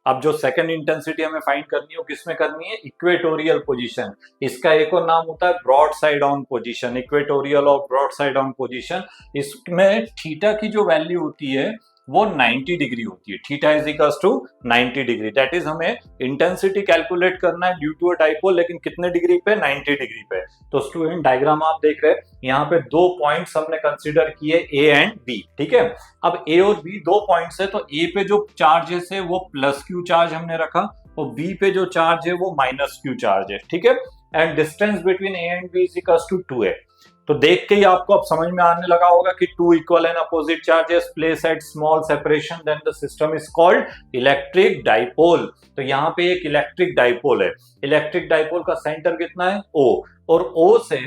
अब जो सेकंड इंटेंसिटी हमें फाइंड करनी है वो किसमें करनी है, इक्वेटोरियल पोजीशन। इसका एक और नाम होता है broad side on position, equatorial और ब्रॉड साइड ऑन पोजीशन। इसमें थीटा की जो वैल्यू होती है वो 90 डिग्री होती है। Theta is equals to 90 degree. That is हमें इंटेंसिटी कैलकुलेट करना है ड्यू टू अ डाइपोल, लेकिन कितने डिग्री पे, 90 डिग्री पे। तो स्टूडेंट डायग्राम आप देख रहे हैं, यहाँ पे दो पॉइंट्स हमने कंसीडर किए, ए एंड बी, ठीक है। अब ए और बी दो पॉइंट्स है, तो ए पे जो चार्जेस है वो प्लस क्यू चार्ज हमने रखा, और बी पे जो चार्ज है वो माइनस क्यू चार्ज है, ठीक है। And distance between A and B is equals to 2a। तो देख के ही आपको अब समझ में आने लगा होगा कि two equal and opposite charges place at small separation then the system is called electric dipole. तो यहाँ पे एक इलेक्ट्रिक डाइपोल है। इलेक्ट्रिक डाइपोल का सेंटर कितना है, O, और O से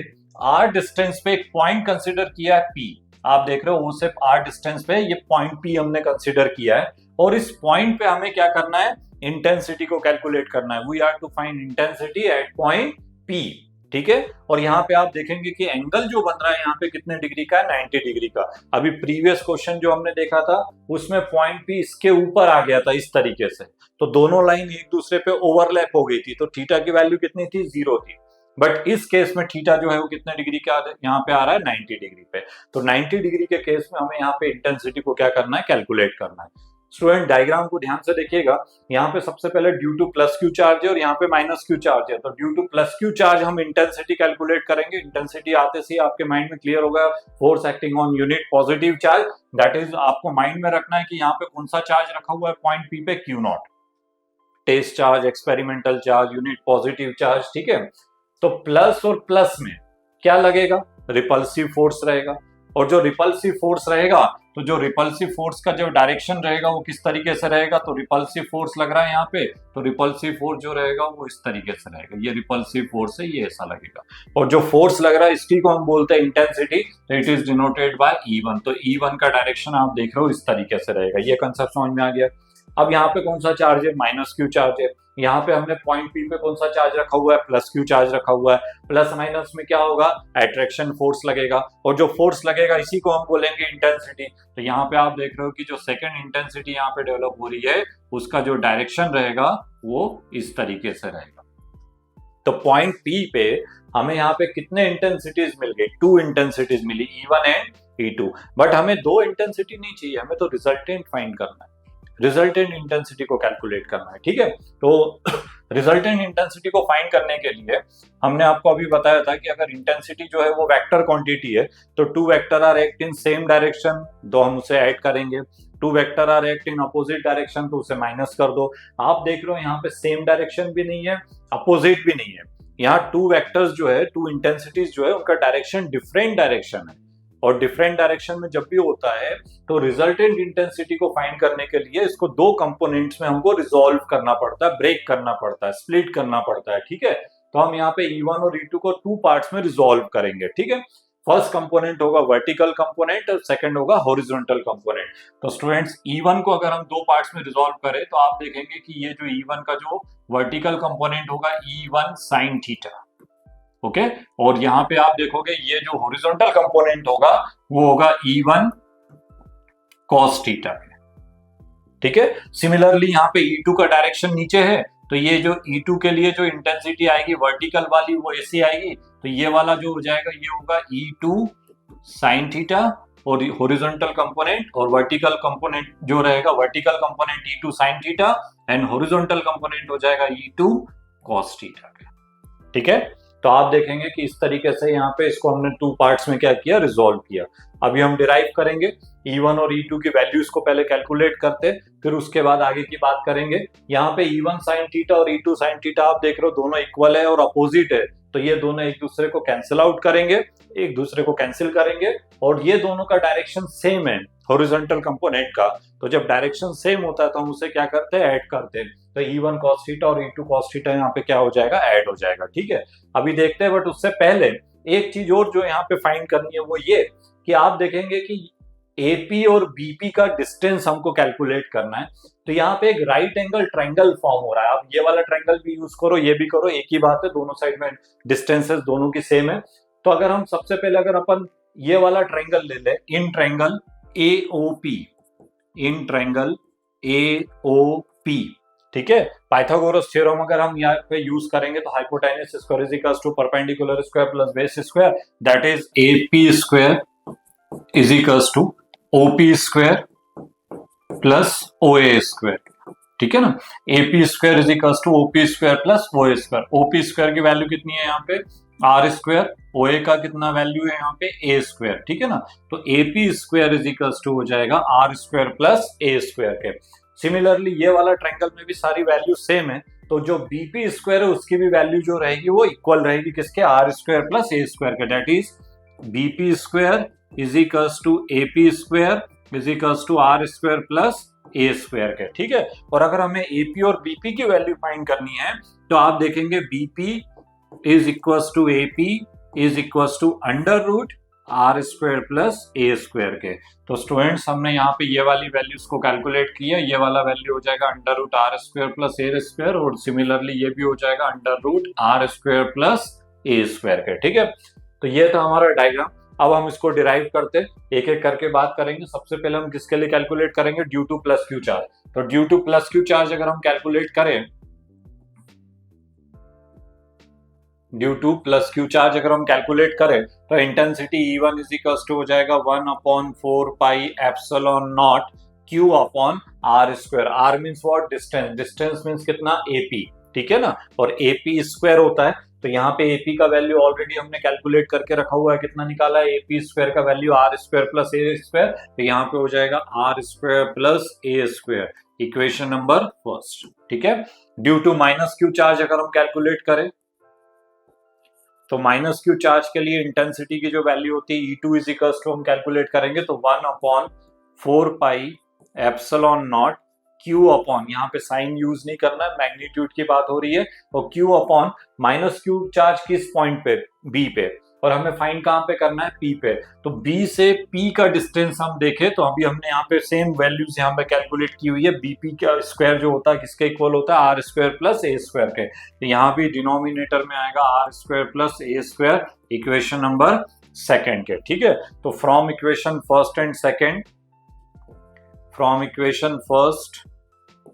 R डिस्टेंस पे एक पॉइंट कंसिडर किया है P। आप देख रहे हो O से R डिस्टेंस पे ये पॉइंट P हमने कंसिडर किया है, और इस पॉइंट पे हमें क्या करना है, इंटेंसिटी को कैलकुलेट करना है। We are to find intensity at point P, ठीक है। और यहाँ पे आप देखेंगे कि एंगल जो बन रहा है यहाँ पे कितने डिग्री का है, 90 डिग्री का। अभी प्रीवियस क्वेश्चन जो हमने देखा था उसमें पॉइंट P इसके ऊपर आ गया था इस तरीके से, तो दोनों लाइन एक दूसरे पे ओवरलैप हो गई थी, तो थीटा की वैल्यू कितनी थी, 0 थी। बट इस केस में थीटा जो है वो कितने डिग्री का यहाँ पे आ रहा है, 90 डिग्री पे। तो 90 डिग्री के केस में हमें यहाँ पे इंटेंसिटी को क्या करना है, कैलकुलेट करना है। स्टूडेंट डायग्राम को ध्यान से देखिएगा, यहाँ पे सबसे पहले due to plus Q charge है और यहाँ पे माइनस क्यू चार्ज है। तो due to plus Q charge हम इंटेंसिटी कैलकुलेट करेंगे। इंटेंसिटी आते से आपके माइंड में क्लियर होगा, force acting on unit positive charge. That is आपको माइंड में रखना है कि यहाँ पे कौन सा चार्ज रखा हुआ है पॉइंट पी पे, Q naught, test charge, experimental charge, unit positive charge, ठीक है। तो प्लस और प्लस में क्या लगेगा, रिपल्सिव फोर्स रहेगा, और जो रिपल्सिव फोर्स रहेगा, तो जो रिपल्सिव फोर्स का जो डायरेक्शन रहेगा वो किस तरीके से रहेगा, तो रिपल्सिव फोर्स लग रहा है यहाँ पे, तो रिपल्सिव फोर्स जो रहेगा वो इस तरीके से रहेगा, ये रिपल्सिव फोर्स है, ये ऐसा लगेगा। और जो फोर्स लग रहा है इसकी को हम बोलते हैं इंटेंसिटी, तो it is denoted by E1। तो E1 का डायरेक्शन आप देख रहे हो इस तरीके से रहेगा। ये कंसेप्ट समझ में आ गया। अब यहाँ पे कौन सा चार्ज है, माइनस क्यू चार्ज है। यहाँ पे हमने पॉइंट पी पे कौन सा चार्ज रखा हुआ है, प्लस क्यू चार्ज रखा हुआ है। प्लस माइनस में क्या होगा, अट्रैक्शन फोर्स लगेगा, और जो फोर्स लगेगा इसी को हम बोलेंगे इंटेंसिटी। तो यहाँ पे आप देख रहे हो कि जो सेकंड इंटेंसिटी यहाँ पे डेवलप हो रही है उसका जो डायरेक्शन रहेगा वो इस तरीके से रहेगा। तो पॉइंट पी पे हमें यहाँ पे कितने इंटेंसिटीज मिल गई, 2 intensities milli, E1 and E2। But हमें 2 इंटेंसिटी नहीं चाहिए, हमें तो रिजल्टेंट फाइंड करना है, रिजल्टेंट इंटेंसिटी को कैलकुलेट करना है, ठीक है। तो रिजल्टेंट इंटेंसिटी को फाइंड करने के लिए हमने आपको अभी बताया था कि अगर इंटेंसिटी जो है वो वेक्टर क्वांटिटी है, तो 2 vector are act in same direction, तो हम उसे ऐड करेंगे। 2 vector are act in opposite direction, तो उसे माइनस कर दो। आप देख रहे हो यहाँ पे सेम डायरेक्शन भी नहीं है, अपोजिट भी नहीं है। यहाँ 2 वेक्टर्स जो है, 2 इंटेंसिटीज जो है, उनका डायरेक्शन डिफरेंट डायरेक्शन है, और डिफरेंट डायरेक्शन में जब भी होता है तो रिजल्टेंट इंटेंसिटी को फाइंड करने के लिए इसको 2 कंपोनेंट्स में हमको रिजॉल्व करना पड़ता है, ब्रेक करना पड़ता है, स्प्लिट करना पड़ता है, ठीक है। तो हम यहाँ पे E1 और E2 को 2 पार्ट्स में रिजॉल्व करेंगे, ठीक है। फर्स्ट कंपोनेंट होगा वर्टिकल कंपोनेंट और सेकंड होगा हॉरिजॉन्टल कंपोनेंट। तो स्टूडेंट्स E1 को अगर हम 2 पार्ट्स में रिजॉल्व करें तो आप देखेंगे कि ये जो E1 का जो वर्टिकल कंपोनेंट होगा E1 sin थीटा, ओके। और यहाँ पे आप देखोगे ये जो हॉरिजॉन्टल कंपोनेंट होगा वो होगा E1 cos थीटा, ठीक है। सिमिलरली यहाँ पे E2 का डायरेक्शन नीचे है, तो ये जो E2 के लिए जो इंटेंसिटी आएगी वर्टिकल वाली वो ऐसी आएगी, तो ये वाला जो हो जाएगा ये होगा E2 sin थीटा, और हॉरिजॉन्टल कंपोनेंट और वर्टिकल कंपोनेंट जो रहेगा, vertical component E2 sin theta and horizontal component हो जाएगा E2 cos थीटा, ठीक है। तो आप देखेंगे कि इस तरीके से यहाँ पे इसको हमने 2 पार्ट्स में क्या किया, रिजॉल्व किया। अभी हम डिराइव करेंगे E1 और E2 की वैल्यूज को पहले कैलकुलेट करते, फिर उसके बाद आगे की बात करेंगे। यहाँ पे E1 sin थीटा और E2 sin थीटा आप देख रहे हो दोनों इक्वल है और अपोजिट है, तो ये दोनों एक दूसरे को कैंसिल आउट करेंगे, एक दूसरे को कैंसिल करेंगे, और ये दोनों का डायरेक्शन सेम है हॉरिजॉन्टल कंपोनेंट का। तो जब डायरेक्शन सेम होता है तो हम उसे क्या करते हैं, ऐड करते हैं। तो E1 cos थीटा और E2 cos थीटा यहाँ पे क्या हो जाएगा, ऐड हो जाएगा, ठीक है। अभी देखते हैं, बट उससे पहले एक चीज और जो यहाँ पे फाइंड करनी है वो ये कि आप देखेंगे कि AP और BP का डिस्टेंस हमको कैलकुलेट करना है। तो यहाँ पे एक राइट एंगल ट्रायंगल फॉर्म हो रहा है, आप ये वाला ट्रायंगल भी यूज करो, ये भी करो, एक ही बात है, दोनों साइड में डिस्टेंसेस दोनों की सेम है। तो अगर हम सबसे पहले अगर अपन ये वाला ट्रायंगल ले ले, in triangle AOP, in triangle AOP, ठीक है। पाइथागोरस थ्योरम अगर हम यहाँ पे यूज करेंगे तो hypotenuse square is equal to perpendicular square plus base square, that is AP square is equal to OP square plus OA square, ठीक है ना। AP square is equal to OP square plus OA square. OP square की value कितनी है यहाँ पे are square, ओए का कितना वैल्यू है यहाँ पे ए स्क्वायर, ठीक है ना। तो AP square is equal to हो जाएगा R square plus A square के। सिमिलरली ये वाला ट्रायंगल में भी सारी वैल्यू सेम है, तो जो बीपी स्क्वायर है उसकी भी वैल्यू जो रहेगी वो इक्वल रहेगी किसके, R square plus A square के, that is BP square is equal to AP square is equal to R square plus A square के, ठीक है। और अगर हमें एपी और बीपी की वैल्यू फाइंड करनी है तो आप देखेंगे BP is equal to AP is equal to under root R square plus A square के। तो स्टूडेंट्स हमने यहाँ पे ये वाली वैल्यूज को कैलकुलेट किया, ये वाला वैल्यू हो जाएगा under root R square plus A square, और सिमिलरली ये भी हो जाएगा under root R square plus A square के, ठीक है। तो ये था हमारा डायग्राम। अब हम इसको डिराइव करते एक एक करके बात करेंगे। सबसे पहले हम किसके लिए कैलकुलेट करेंगे, due to plus Q charge. तो due to plus Q charge अगर हम कैलकुलेट करें, due to plus Q charge अगर हम कैलकुलेट करें तो intensity E1 is equal to हो जाएगा 1/4 pi epsilon naught Q upon R square. R means what, distance, distance means कितना, AP, ठीक है ना। और AP स्क्वायर होता है, तो यहाँ पे AP का वैल्यू ऑलरेडी हमने कैलकुलेट करके रखा हुआ है, कितना निकाला है, AP स्क्वायर का value R square plus A square, तो यहाँ पे हो जाएगा R square plus A square, equation number first, ठीक है। Due to minus Q charge अगर हम कैलकुलेट करें तो माइनस क्यू चार्ज के लिए इंटेंसिटी की जो वैल्यू होती है E2 इज इक्वल टू हम कैलकुलेट करेंगे तो 1/4 pi epsilon naught Q upon, यहाँ पे साइन यूज नहीं करना है, मैग्नीट्यूड की बात हो रही है, और Q upon minus Q charge किस पॉइंट पे, B पे, और हमें फाइंड कहाँ पे करना है, P पे। तो B से P का डिस्टेंस हम देखें तो अभी हमने यहाँ पे सेम वैल्यूज यहाँ पे कैलकुलेट की हुई है। BP का स्क्वायर जो होता है किसके इक्वल होता है, R square plus A square के, तो यहाँ भी डिनोमिनेटर में आएगा R square plus A square, equation number second के, ठीक है। तो from equation first and second, from equation first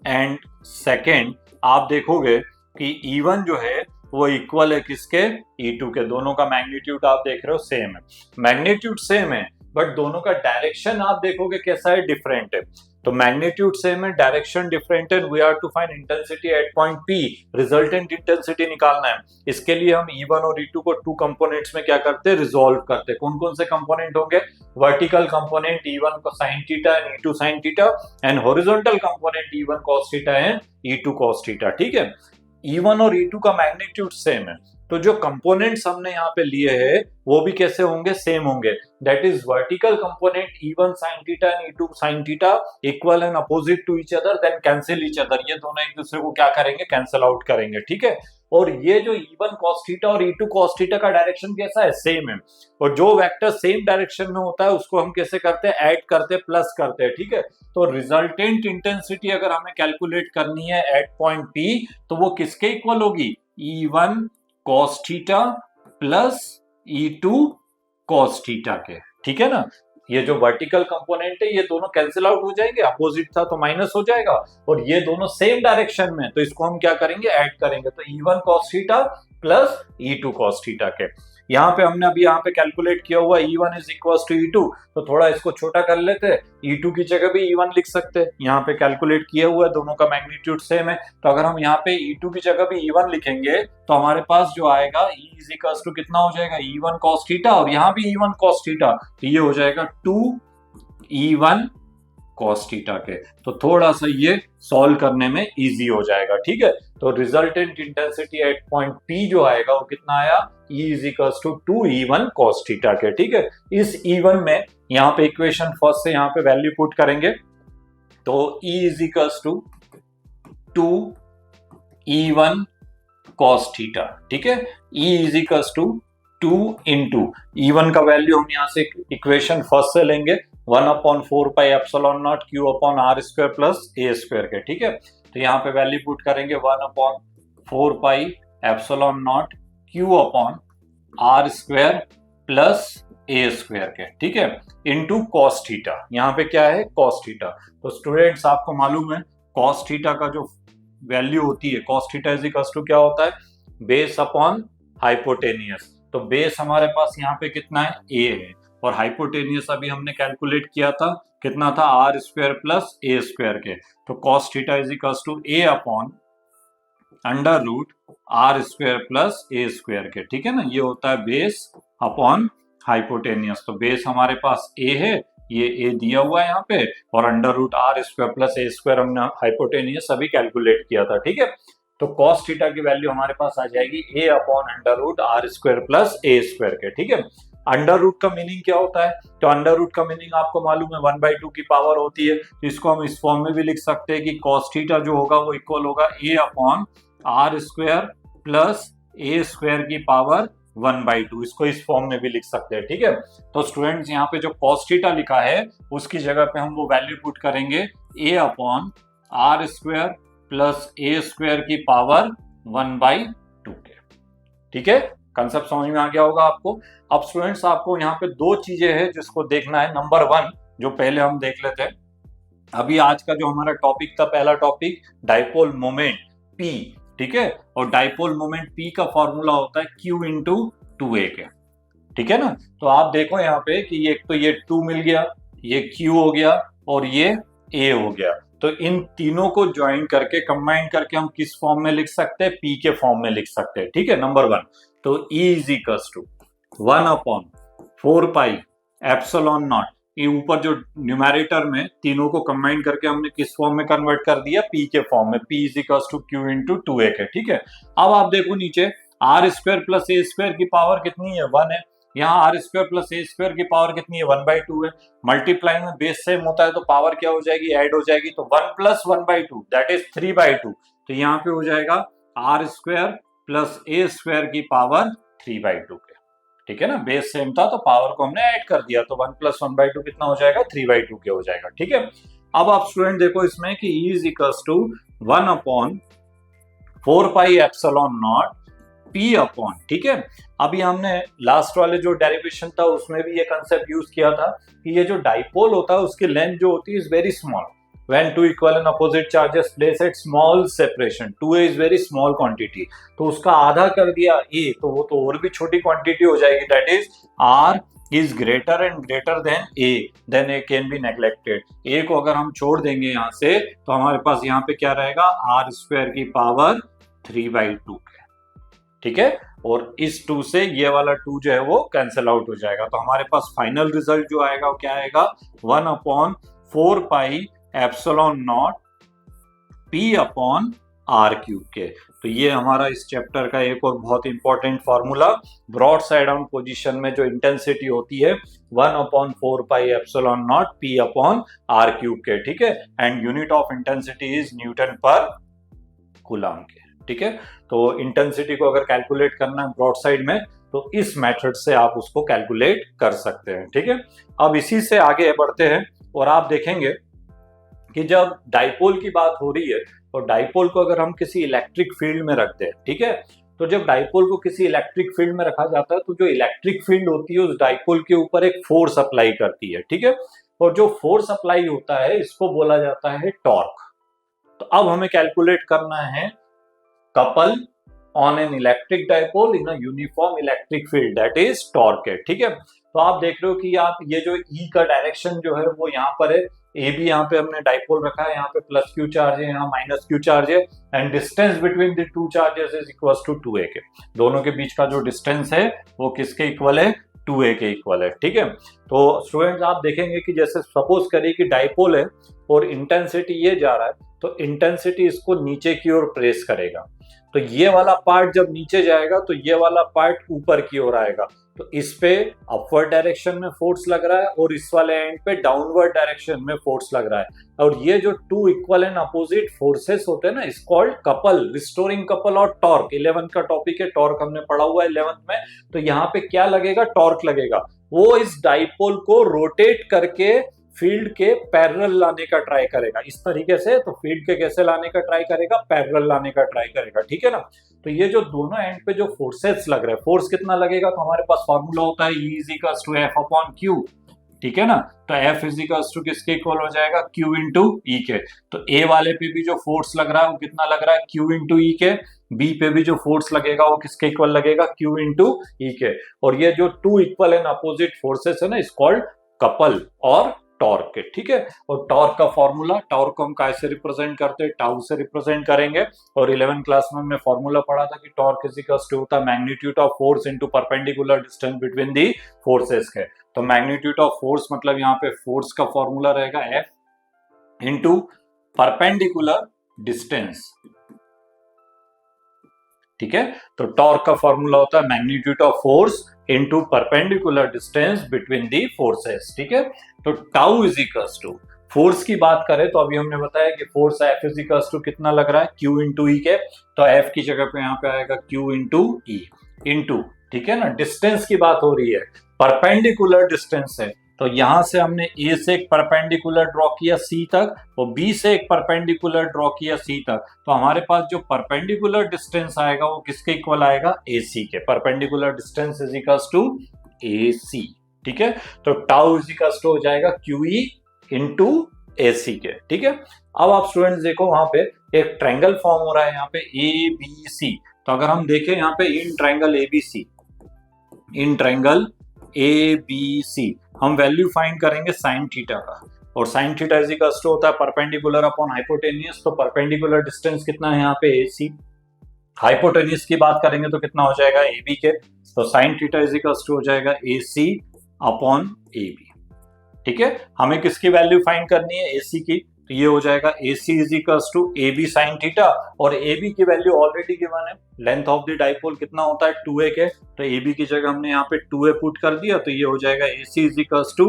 and second आप देखोगे कि E1 जो है वो इक्वल है किसके, E2 के। दोनों का मैग्नीट्यूड आप देख रहे हो सेम है, मैग्नीट्यूड सेम है, बट दोनों का डायरेक्शन आप देखोगे कैसा है, डिफरेंट है। तो मैग्नीट्यूड सेम है, डायरेक्शन डिफरेंट है, we are to find intensity at point P, resultant intensity निकालना है। इसके लिए हम E1 और E2 को टू कंपोनेंट्स में क्या करते हैं, रिजोल्व करते हैं। कौन कौन से कंपोनेंट होंगे, वर्टिकल कंपोनेंट E1 को sine theta and E2 sine theta, and horizontal component E1 cos theta and E2 cos theta, ठीक है। E1 और E2 का मैग्नीट्यूड सेम है, तो जो कंपोनेंट्स हमने यहाँ पे लिए हैं वो भी कैसे होंगे, सेम होंगे, that is vertical component E1 sin theta and E2 sin theta equal and opposite to each other, then cancel each other, ये दोनों एक दूसरे को क्या करेंगे, कैंसिल आउट करेंगे, ठीक है। और ये जो E1 cos थीटा और E2 cos थीटा का डायरेक्शन कैसा है, सेम है, और जो वेक्टर सेम डायरेक्शन में होता है उसको हम कैसे करते हैं, ऐड करते हैं, प्लस करते हैं, ठीक है। तो रिजल्टेंट इंटेंसिटी अगर हमें कैलकुलेट करनी है एट पॉइंट P तो वो किसके इक्वल होगी, E1 cos theta plus E2 cos theta के, ठीक है ना। ये जो वर्टिकल कंपोनेंट है ये दोनों कैंसिल आउट हो जाएंगे, अपोजिट था तो माइनस हो जाएगा, और ये दोनों सेम डायरेक्शन में, तो इसको हम क्या करेंगे, ऐड करेंगे, तो E1 cos theta plus E2 cos theta के। यहाँ पे हमने अभी यहाँ पे कैलकुलेट किया हुआ E1 is equal to E2, तो थोड़ा इसको छोटा कर लेते हैं, E2 की जगह भी E1 लिख सकते हैं। यहाँ पे कैलकुलेट किया हुआ है, दोनों का मैग्नीट्यूड सेम है, तो अगर हम यहाँ पे E2 की जगह भी E1 लिखेंगे तो हमारे पास जो आएगा E इज इक्वल टू कितना हो जाएगा, E1 cos थीटा, और यहाँ भी E1 cos थीटा, तो ये हो जाएगा 2E1 cos थीटा के। तो थोड़ा सा ये सॉल्व करने में इजी हो जाएगा, ठीक है। तो resultant intensity at point P जो आएगा वो कितना आया, E is equal to 2E1 cos theta के, ठीक है। इस E1 में यहाँ पे इक्वेशन फर्स्ट से यहाँ पे वैल्यू पुट करेंगे तो E is equal to 2E1 cos theta, ठीक है। E is equal to 2 into E1 का वैल्यू हम यहाँ से इक्वेशन फर्स्ट से लेंगे 1/4 pi epsilon naught Q upon R square plus A square के, ठीक है। तो यहाँ पे वैल्यू पुट करेंगे 1/4 pi epsilon naught Q upon R square plus A square के, ठीक है, इनटू cos थीटा। यहाँ पे क्या है, cos थीटा। तो स्टूडेंट्स आपको मालूम है cos थीटा का जो वैल्यू होती है cos theta is equal to क्या होता है, बेस अपॉन हाइपोटेनियस। तो बेस हमारे पास यहाँ पे कितना है, a है, और हाइपोटेनियस अभी हमने कैलकुलेट किया था, कितना था, R square plus A square के। तो cos theta is equal to a upon under root R square plus A square के, ठीक है ना। ये होता है बेस अपॉन हाइपोटेनियस। तो बेस हमारे पास a है, ये a दिया हुआ है यहाँ पे, और under root R square plus A square हमने हाइपोटेनियस अभी कैलकुलेट किया था, ठीक है। तो cos थीटा की वैल्यू हमारे पास आ जाएगी a upon under root R square plus A square के, ठीक है। अंडर रूट का मीनिंग क्या होता है, तो अंडर रूट का मीनिंग आपको मालूम है 1/2 की पावर होती है। तो इसको हम इस फॉर्म में भी लिख सकते हैं कि cos थीटा जो होगा वो इक्वल होगा a upon R square plus A square की पावर 1/2। इसको इस फॉर्म में भी लिख सकते हैं, ठीक है। तो स्टूडेंट्स यहाँ पे जो cos थीटा लिखा है उसकी जगह पे हम वो वैल्यू पुट करेंगे a upon R square plus A square की पावर 1/2 के, ठीक है। कंसेप्ट समझ में आ गया होगा आपको। अब स्टूडेंट्स आपको यहाँ पे दो चीजें हैं जिसको देखना है। नंबर 1 जो पहले हम देख लेते हैं, अभी आज का जो हमारा टॉपिक था, पहला टॉपिक डाइपोल मोमेंट P, ठीक है। और डाइपोल मोमेंट P का फॉर्मूला होता है Q इंटू 2a के, ठीक है ना। तो आप देखो यहाँ पे कि एक तो ये 2 मिल गया, ये Q हो गया और ये A हो गया। तो इन तीनों को ज्वाइन करके, कंबाइन करके हम किस फॉर्म में लिख सकते हैं, P के फॉर्म में लिख सकते हैं, ठीक है। नंबर 1, तो E is equals to 1 upon 4 pi epsilon naught. ये ऊपर जो न्यूमेरेटर में तीनों को कंबाइन करके हमने किस फॉर्म में कन्वर्ट कर दिया, P के फॉर्म में, P is equals to Q into 2a के, ठीक है। अब आप देखो नीचे R square plus A square की पावर कितनी है, 1 है। यहाँ R square plus A square की पावर कितनी है, 1/2 है। मल्टीप्लाई में बेस सेम होता है तो पावर क्या हो जाएगी, ऐड हो जाएगी। तो 1 प्लस 1/2 दैट इज 3/2। तो यहाँ पे हो जाएगा R square plus A square की पावर 3/2 के, ठीक है ना। बेस सेम था तो पावर को हमने ऐड कर दिया, तो 1 प्लस 1/2 कितना हो जाएगा, 3/2 के हो जाएगा, ठीक है। अब आप स्टूडेंट देखो इसमें कि E is equals to 1 upon 4 pi epsilon naught P upon, ठीक है। अभी हमने लास्ट वाले जो डेरिवेशन था उसमें भी ये कंसेप्ट यूज किया था कि ये जो डाइपोल होता है उसकी लेंथ जो होती है is very small when two equal and opposite charges place at small separation, 2a is very small quantity, तो उसका आधा कर दिया a, तो वो तो और भी छोटी क्वांटिटी हो जाएगी, that is r is greater and greater than a, then a can be neglected। a को अगर हम छोड़ देंगे यहाँ से तो हमारे पास यहाँ पे क्या रहेगा, r स्क्वायर की पावर 3/2 ठीक है। और इस 2 से ये वाला 2 जो है वो कैंसिल आउट हो जाएगा। तो हमारे पास फाइनल रिजल्ट जो आएगा वो क्या आएगा, 1 upon 4 pi epsilon naught P upon R cube के। तो ये हमारा इस चैप्टर का एक और बहुत important formula, broad side on position में जो इंटेंसिटी होती है 1 upon 4 pi epsilon naught P upon R cube के, ठीक है। And unit of intensity is newton per coulomb के, ठीक है। तो इंटेंसिटी को अगर कैलकुलेट करना है ब्रॉड साइड में तो इस मेथड से आप उसको कैलकुलेट कर सकते हैं, ठीक है। अब इसी से आगे बढ़ते हैं और आप देखेंगे कि जब डाइपोल की बात हो रही है और डाइपोल को अगर हम किसी इलेक्ट्रिक फील्ड में रखते हैं, ठीक है, तो जब डाइपोल को किसी इलेक्ट्रिक फील्ड में रखा जाता है तो जो इलेक्ट्रिक फील्ड होती है उस डाइपोल के ऊपर एक फोर्स अप्लाई करती है, ठीक है। और जो फोर्स अप्लाई होता है इसको बोला जाता है टॉर्क। तो अब हमें कैलकुलेट करना है couple on an electric dipole in a uniform electric field, that is torque है, ठीक है। तो आप देख रहे हो कि आप ये जो E का डायरेक्शन जो है वो यहाँ पर है, ए भी यहाँ पे हमने डाइपोल रखा है, यहाँ पे प्लस क्यू चार्ज है, यहाँ माइनस क्यू चार्ज है, and distance between the two charges is equal to 2a के। दोनों के बीच का जो डिस्टेंस है वो किसके इक्वल है, 2a के इक्वल है, ठीक है। तो स्टूडेंट्स आप देखेंगे कि जैसे सपोज करिए कि डाइपोल है और इंटेंसिटी ये जा रहा है, तो इंटेंसिटी इसको नीचे की ओर प्रेस करेगा। तो ये वाला पार्ट जब नीचे जाएगा तो ये वाला पार्ट ऊपर की ओर आएगा। तो इस पे अपवर्ड डायरेक्शन में फोर्स लग रहा है और इस वाले एंड पे डाउनवर्ड डायरेक्शन में फोर्स लग रहा है। और ये जो two equal and opposite forces होते हैं ना, is called couple, restoring couple और टॉर्क। 11 का टॉपिक है, टॉर्क हमने पढ़ा हुआ है 11th में। तो यहाँ पे क्या लगेगा, टॉर्क लगेगा। वो इस डाइपोल को रोटेट करके फील्ड के पैरेलल लाने का ट्राई करेगा इस तरीके से। तो फील्ड के कैसे लाने का ट्राई करेगा, पैरेलल लाने का ट्राई करेगा, ठीक है ना। तो ये जो दोनों एंड पे जो फोर्सेस लग रहे हैं, फोर्स कितना लगेगा, तो हमारे पास फॉर्मूला होता है E is equal to F upon Q, ठीक है ना। तो F इजिकल्स टू किसके इक्वल हो जाएगा, Q इंटू ई के। तो A वाले पे भी जो फोर्स लग रहा है वो कितना लग रहा है, Q इंटू ई के। B पे भी जो फोर्स लगेगा वो किसके इक्वल लगेगा, Q इंटू ई के। और ये जो two equal and opposite forces है ना, इज कॉल्ड कपल और टॉर्क के, ठीक है। और टॉर्क का फॉर्मूला, टॉर्क को हम कैसे रिप्रेजेंट करते हैं, टाउ से रिप्रेजेंट करेंगे। और 11th क्लास में हमने फॉर्मूला पढ़ा था कि टॉर्क इज इक्वल्स टू होता है magnitude of force into perpendicular distance between the forces के। तो मैग्नीट्यूड ऑफ फोर्स मतलब यहाँ पे फोर्स का फॉर्मूला रहेगा F इंटू परपेंडिकुलर डिस्टेंस, ठीक है। तो टॉर्क का फॉर्मूला होता है magnitude of force into perpendicular distance between the forces, ठीक है। तो tau is equals to, force की बात करें तो अभी हमने बताया कि force F is equals to कितना लग रहा है, Q इंटू ई के। तो F की जगह पे यहाँ पे आएगा Q इंटू ई इंटू, ठीक है ना। डिस्टेंस की बात हो रही है, परपेंडिकुलर डिस्टेंस है, तो यहां से हमने A से एक परपेंडिकुलर ड्रॉ किया C तक और B से एक परपेंडिकुलर ड्रॉ किया C तक। तो हमारे पास जो परपेंडिकुलर डिस्टेंस आएगा वो किसके इक्वल आएगा, AC के। Perpendicular distance is equals to AC, ठीक है। तो टाउ इज इक्वल्स टू हो जाएगा QE इंटू AC के, ठीक है। अब आप स्टूडेंट्स देखो वहां पे एक ट्रायंगल फॉर्म हो रहा है यहाँ पे ABC। तो अगर हम देखें यहाँ पे in triangle ABC, in triangle ABC हम वैल्यू फाइंड करेंगे साइन थीटा का। और sine theta is equals to होता है परपेंडिकुलर अपॉन हाइपोटेनियस। तो परपेंडिकुलर डिस्टेंस कितना है यहाँ पे AC, हाइपोटेनियस की बात करेंगे तो कितना हो जाएगा AB के। तो sine theta is equals to हो जाएगा AC अपॉन AB, ठीक है। हमें किसकी वैल्यू फाइंड करनी है, AC की। तो ये हो जाएगा AC is equals to AB sine theta, और AB की वैल्यू ऑलरेडी गिवन है। लेंथ ऑफ द डाइपोल कितना होता है 2a के। तो AB की जगह हमने यहाँ पे 2a पुट कर दिया, तो ये हो जाएगा AC is equals to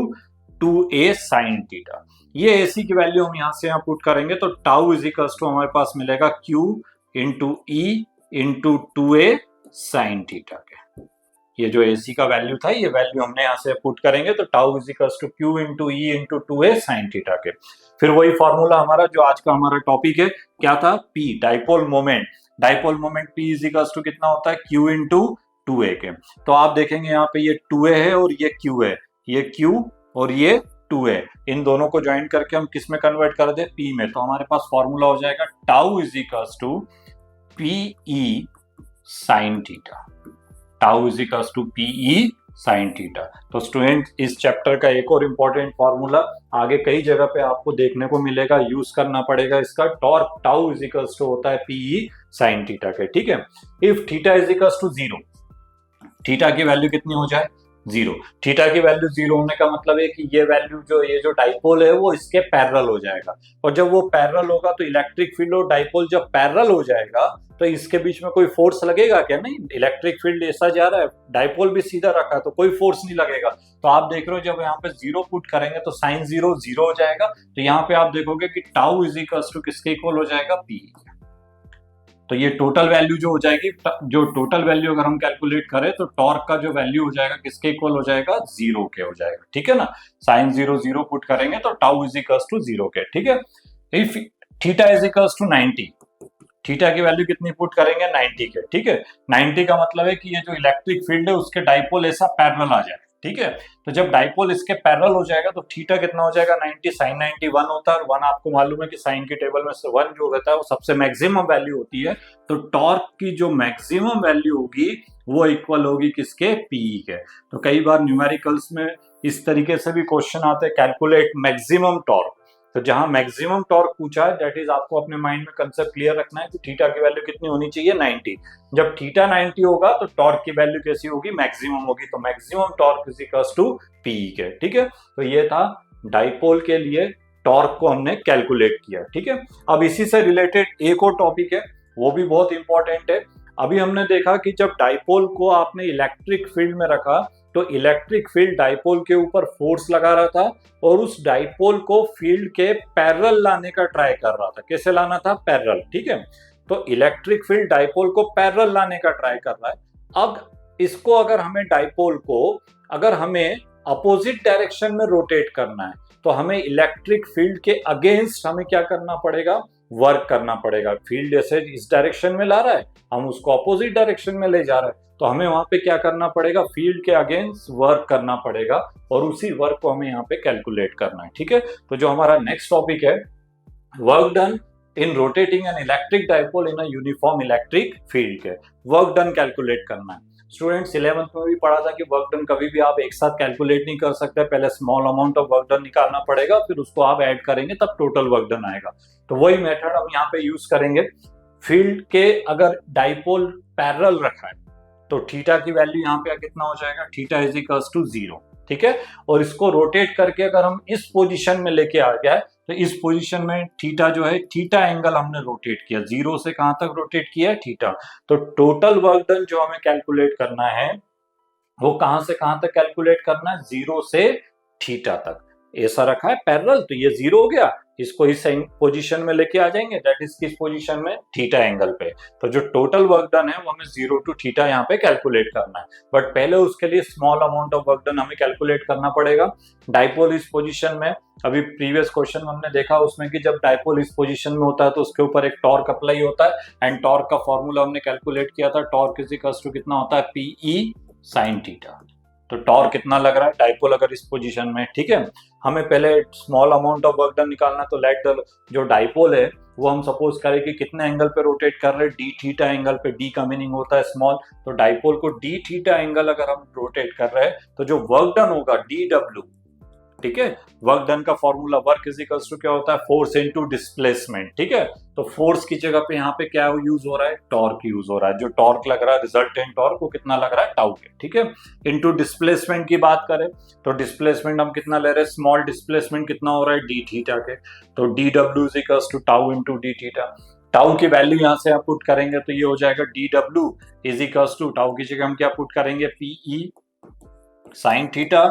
2a sine theta. ये AC की वैल्यू हम यहाँ से यहाँ पुट करेंगे तो टाउ इज इक्वल्स टू हमारे पास मिलेगा Q into E into 2a sine theta के। ये जो AC का वैल्यू था ये वैल्यू हमने यहाँ से पुट करेंगे तो tau is equals to Q into E into 2a sine theta के। फिर वही फॉर्मूला हमारा जो आज का हमारा टॉपिक है क्या था, P dipole moment. Dipole moment P is equals to कितना होता है, Q इंटू 2a के। तो आप देखेंगे यहाँ पे ये 2a है और ये Q है, ये Q और ये 2a, इन दोनों को ज्वाइन करके हम किस में कन्वर्ट कर दे, P में। तो हमारे पास फॉर्मूला हो जाएगा tau is equals to PE sine theta. Tau is equals to PE sine theta. तो स्टूडेंट इस चैप्टर का एक और इंपॉर्टेंट फॉर्मूला आगे कई जगह पे आपको देखने को मिलेगा, यूज करना पड़ेगा इसका। Torque tau is equals to होता है PE साइन थीटा के, ठीक है। If theta is equals to 0, थीटा की वैल्यू कितनी हो जाए, 0। थीटा की वैल्यू 0 होने का मतलब है कि ये वैल्यू जो ये जो डाइपोल है वो इसके पैरेलल हो जाएगा। और जब वो पैरेलल होगा तो इलेक्ट्रिक फील्ड और डाइपोल जब पैरेलल हो जाएगा तो इसके बीच में कोई फोर्स लगेगा क्या, नहीं। इलेक्ट्रिक फील्ड ऐसा जा रहा है, डाइपोल भी सीधा रखा है तो कोई फोर्स नहीं लगेगा। तो आप देख रहे हो जब यहाँ पे 0 पुट करेंगे तो साइन 0 0 हो जाएगा। तो यहाँ पे आप देखोगे कि टाउ इज इक्वल्स टू किसके इक्वल हो जाएगा, P। तो ये टोटल वैल्यू जो हो जाएगी, जो टोटल वैल्यू अगर हम कैलकुलेट करें तो टॉर्क का जो वैल्यू हो जाएगा किसके इक्वल हो जाएगा, 0 के हो जाएगा, ठीक है ना। साइन 0 0 पुट करेंगे तो टाउ इज इक्वल्स टू 0 के, ठीक है। If theta is equals to 90, थीटा की वैल्यू कितनी पुट करेंगे, 90 के, ठीक है। 90 का मतलब है कि ये जो इलेक्ट्रिक फील्ड है उसके डाइपोल ऐसा पैरेलल आ जाए, ठीक है। तो जब डाइपोल इसके पैरेलल हो जाएगा तो थीटा कितना हो जाएगा, 90 साइन 90 1 होता है। और 1 आपको मालूम है कि साइन की टेबल में से 1 जो रहता है वो सबसे मैक्सिमम वैल्यू होती है। तो टॉर्क की जो मैक्सिमम वैल्यू होगी वो इक्वल होगी किसके, PE के। तो कई बार न्यूमेरिकल्स में इस तरीके से भी क्वेश्चन आते हैं, कैलकुलेट मैक्सिमम टॉर्क। तो जहां मैक्सिमम टॉर्क पूछा है दैट इज आपको अपने माइंड में कंसेप्ट क्लियर रखना है कि थीटा की वैल्यू कितनी होनी चाहिए, 90। जब थीटा 90 होगा तो टॉर्क की वैल्यू कैसी होगी, मैक्सिमम होगी। तो maximum torque is equals to PE के, ठीक है। तो ये था डाइपोल के लिए टॉर्क को हमने कैलकुलेट किया, ठीक है। अब इसी से रिलेटेड एक और टॉपिक है, वो भी बहुत इंपॉर्टेंट है। अभी हमने देखा कि जब डाइपोल को आपने इलेक्ट्रिक फील्ड में रखा तो इलेक्ट्रिक फील्ड डाइपोल के ऊपर फोर्स लगा रहा था और उस डाइपोल को फील्ड के पैरेलल लाने का ट्राई कर रहा था। कैसे लाना था, पैरेलल, ठीक है। तो इलेक्ट्रिक फील्ड डाइपोल को पैरेलल लाने का ट्राई कर रहा है। अब इसको अगर हमें डाइपोल को अगर हमें अपोजिट डायरेक्शन में रोटेट करना है तो हमें इलेक्ट्रिक फील्ड के अगेंस्ट हमें क्या करना पड़ेगा, वर्क करना पड़ेगा। फील्ड जैसे इस डायरेक्शन में ला रहा है, हम उसको अपोजिट डायरेक्शन में ले जा रहे हैं, तो हमें वहां पे क्या करना पड़ेगा, फील्ड के अगेंस्ट वर्क करना पड़ेगा और उसी वर्क को हमें यहाँ पे कैलकुलेट करना है। ठीक है, तो जो हमारा नेक्स्ट टॉपिक है, work done in rotating N electric dipole in a uniform electric field के वर्क डन कैलकुलेट करना है। स्टूडेंट्स 11th में भी पढ़ा था कि वर्क डन कभी भी आप एक साथ कैलकुलेट नहीं कर सकते, पहले small amount of work done निकालना पड़ेगा, फिर उसको आप ऐड करेंगे तब टोटल वर्क डन आएगा। तो वही मेथड हम यहाँ पे यूज करेंगे। फील्ड के अगर डाइपोल पैरेलल रखा है तो थीटा की वैल्यू यहाँ पे कितना हो जाएगा, थीटा इज इक्वल्स टू 0। ठीक है, और इसको रोटेट करके अगर हम इस पोजीशन में लेके आ गया है तो इस पोजीशन में थीटा जो है, थीटा एंगल हमने रोटेट किया, 0 से कहां तक रोटेट किया है, थीटा। तो टोटल वर्क डन जो हमें कैलकुलेट करना है वो कहां से कहां तक कैलकुलेट करना है, 0 से थीटा तक। ऐसा रखा है पैरेलल, तो ये 0 हो गया, इसको इस पोजीशन में लेके आ जाएंगे, दैट इज किस पोजीशन में, थीटा एंगल पे। तो जो टोटल वर्क डन है वो हमें 0 टू थीटा यहाँ पे कैलकुलेट करना है, बट पहले उसके लिए small amount of work done हमें कैलकुलेट करना पड़ेगा। डाइपोल इस पोजीशन में, अभी प्रीवियस क्वेश्चन हमने देखा उसमें कि जब डाइपोल इस पोजीशन में होता है तो उसके ऊपर एक टॉर्क अप्लाई होता है, एंड टॉर्क का फॉर्मूला हमने कैलकुलेट किया था, टॉर्क इज इक्वल्स टू कितना होता है, पीई साइन थीटा। तो टॉर्क कितना लग रहा है डाइपोल अगर इस पोजीशन में। ठीक है, हमें पहले small amount of work done निकालना, तो लेट जो डाइपोल है वो हम सपोज करें कि कितने एंगल पे रोटेट कर रहे हैं, डी थीटा एंगल पे। डी का मीनिंग होता है स्मॉल, तो डाइपोल को डी थीटा एंगल अगर हम रोटेट कर रहे हैं तो जो वर्क डन होगा डी डब्ल्यू। ठीक है, वर्क डन का formula work is equals to क्या होता है, फोर्स इनटू डिस्प्लेसमेंट। ठीक है, तो फोर्स की जगह पे यहाँ पे क्या यूज हो रहा है, टॉर्क यूज हो रहा है। जो टॉर्क लग रहा है रिजल्टेंट टॉर्क वो कितना लग रहा है, टाउ के। ठीक है, इनटू डिस्प्लेसमेंट की बात करें तो डिस्प्लेसमेंट हम कितना ले रहे हैं, स्मॉल डिस्प्लेसमेंट कितना हो रहा है, डी थीटा के। तो D W is equals to tau into D theta. Tau की वैल्यू यहाँ से आप पुट करेंगे तो ये हो जाएगा D W is equals to, tau की जगह हम क्या पुट करेंगे, PE sine theta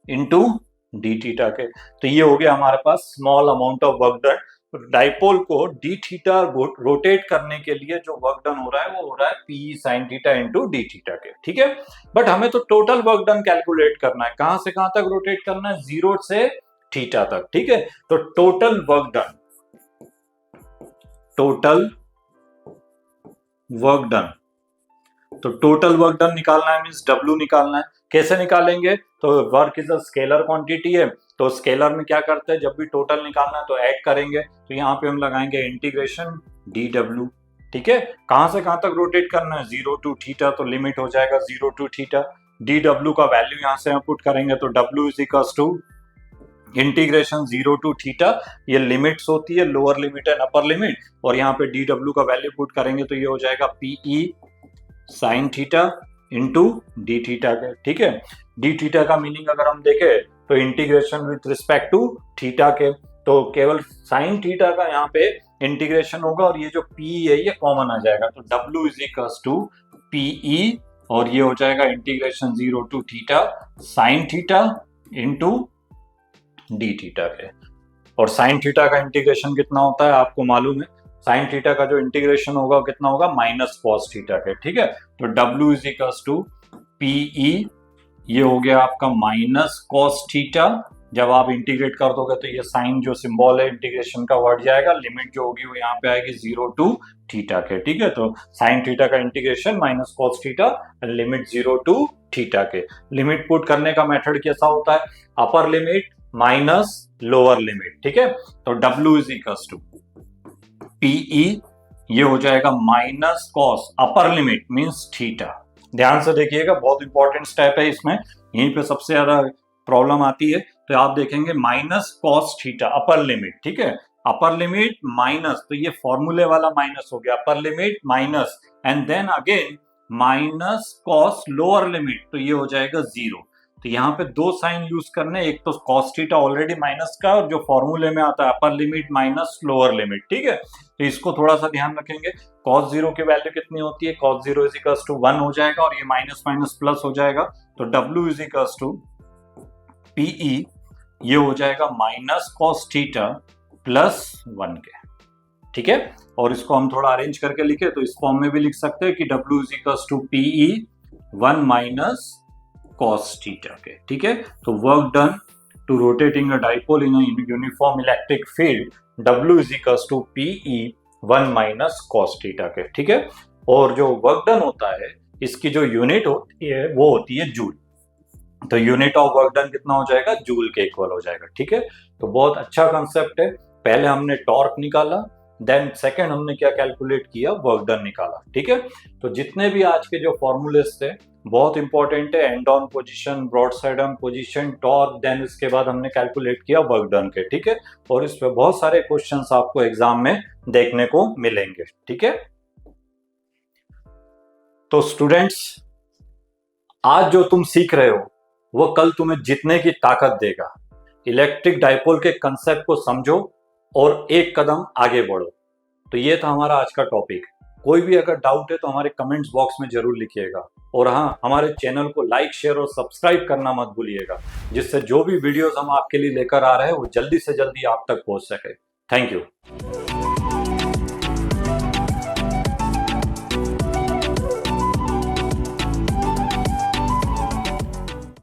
into D theta के। तो ये हो गया हमारे पास small amount of work done. Dipole को डी थीटा रोटेट करने के लिए जो वर्क डन हो रहा है वो हो रहा है P sign theta into D theta के। ठीक है, बट हमें तो टोटल वर्क डन कैलकुलेट करना है, कहां से कहां तक रोटेट करना है, 0 से थीटा तक। ठीक है, तो total work done, total work done, तो टोटल वर्क डन निकालना है, मींस डब्ल्यू निकालना है। कैसे निकालेंगे, तो work is a scalar quantity है, तो स्केलर में क्या करते हैं, जब भी टोटल निकालना है तो ऐड करेंगे, तो यहाँ पे हम लगाएंगे इंटीग्रेशन डी डब्ल्यू। ठीक है, कहां से कहां तक रोटेट करना है, 0 टू थीटा, तो लिमिट हो जाएगा 0 टू थीटा। डी डब्ल्यू का वैल्यू यहाँ से हम पुट करेंगे, तो W is equals to integration 0 to theta, ये लिमिट्स होती है, lower limit and upper limit, और यहाँ पे डी डब्ल्यू का वैल्यू पुट करेंगे तो ये हो जाएगा PE sine theta into D theta के। ठीक है, डी थीटा का मीनिंग अगर हम देखें तो integration with respect to theta के, तो केवल साइन थीटा का यहाँ पे इंटीग्रेशन होगा और ये जो पी है ये कॉमन आ जाएगा, तो W is equals to PE, और ये हो जाएगा integration 0 to theta sine theta into D theta के। और साइन थीटा का इंटीग्रेशन कितना होता है आपको मालूम है, साइन थीटा का जो इंटीग्रेशन होगा कितना होगा, माइनस कॉस थीटा के। ठीक है, तो W is equals to PE, ये हो गया आपका माइनस कॉस थीटा। जब आप इंटीग्रेट कर दोगे तो ये साइन जो सिंबल है इंटीग्रेशन का बढ़ जाएगा, लिमिट जो होगी वो यहाँ पे आएगी 0 टू थीटा के। ठीक है, तो साइन थीटा का integration minus cos theta, limit 0 to theta के। लिमिट पुट करने का मेथड कैसा होता है, upper limit minus lower limit. ठीक है, तो W is equals to PE, ये हो जाएगा minus cos upper limit means theta. ध्यान से देखिएगा, बहुत इंपॉर्टेंट स्टेप है इसमें, यहीं पे सबसे ज्यादा प्रॉब्लम आती है। तो आप देखेंगे minus cos theta upper limit. ठीक है, अपर लिमिट माइनस, तो ये फॉर्मूले वाला माइनस हो गया, upper limit minus, and then again minus cos lower limit, तो ये हो जाएगा 0। तो यहाँ पे दो साइन यूज करने, एक तो कॉस थीटा ऑलरेडी माइनस का, और जो फॉर्मूले में आता है upper limit minus lower limit. ठीक है, तो इसको थोड़ा सा ध्यान रखेंगे। कॉस 0 की वैल्यू कितनी होती है, कॉस 0 इज इक्वल्स टू 1 हो जाएगा, और ये माइनस माइनस प्लस हो जाएगा, तो W is equals to PE, ये हो जाएगा माइनस कॉस थीटा प्लस 1 के। ठीक है, और इसको हम थोड़ा अरेंज करके लिखे तो इस फॉर्म में भी लिख सकते हैं कि डब्ल्यू is equals to PE 1 minus cos theta के। ठीक है, तो work done to rotating a dipole in a uniform electric field W is equals to PE 1 minus cos theta के, ठीक है। और जो वर्क डन होता है इसकी जो यूनिट होती है वो होती है जूल। तो यूनिट ऑफ वर्क डन कितना हो जाएगा, जूल के इक्वल हो जाएगा, ठीक है। तो बहुत अच्छा कंसेप्ट है। पहले हमने टॉर्क निकाला, देन सेकंड हमने क्या कैलकुलेट किया, वर्क डन निकाला, ठीक है। तो जितने भी आज के जो फॉर्मूलेस थे बहुत इंपॉर्टेंट है, end on position, broad side on position, torque, then इसके बाद हमने कैलकुलेट किया वर्क डन के, ठीक है। और इस पे बहुत सारे क्वेश्चंस आपको एग्जाम में देखने को मिलेंगे, ठीक है। तो स्टूडेंट्स, आज जो तुम सीख रहे हो वो कल तुम्हें जीतने की ताकत देगा। इलेक्ट्रिक डाइपोल के कंसेप्ट को समझो और एक कदम आगे बढ़ो। तो ये था हमारा आज का टॉपिक। कोई भी अगर डाउट है तो हमारे कमेंट्स बॉक्स में जरूर लिखिएगा, और हाँ, हमारे चैनल को लाइक, शेयर और सब्सक्राइब करना मत भूलिएगा, जिससे जो भी वीडियोस हम आपके लिए लेकर आ रहे हैं वो जल्दी से जल्दी आप तक पहुंच सके। Thank you.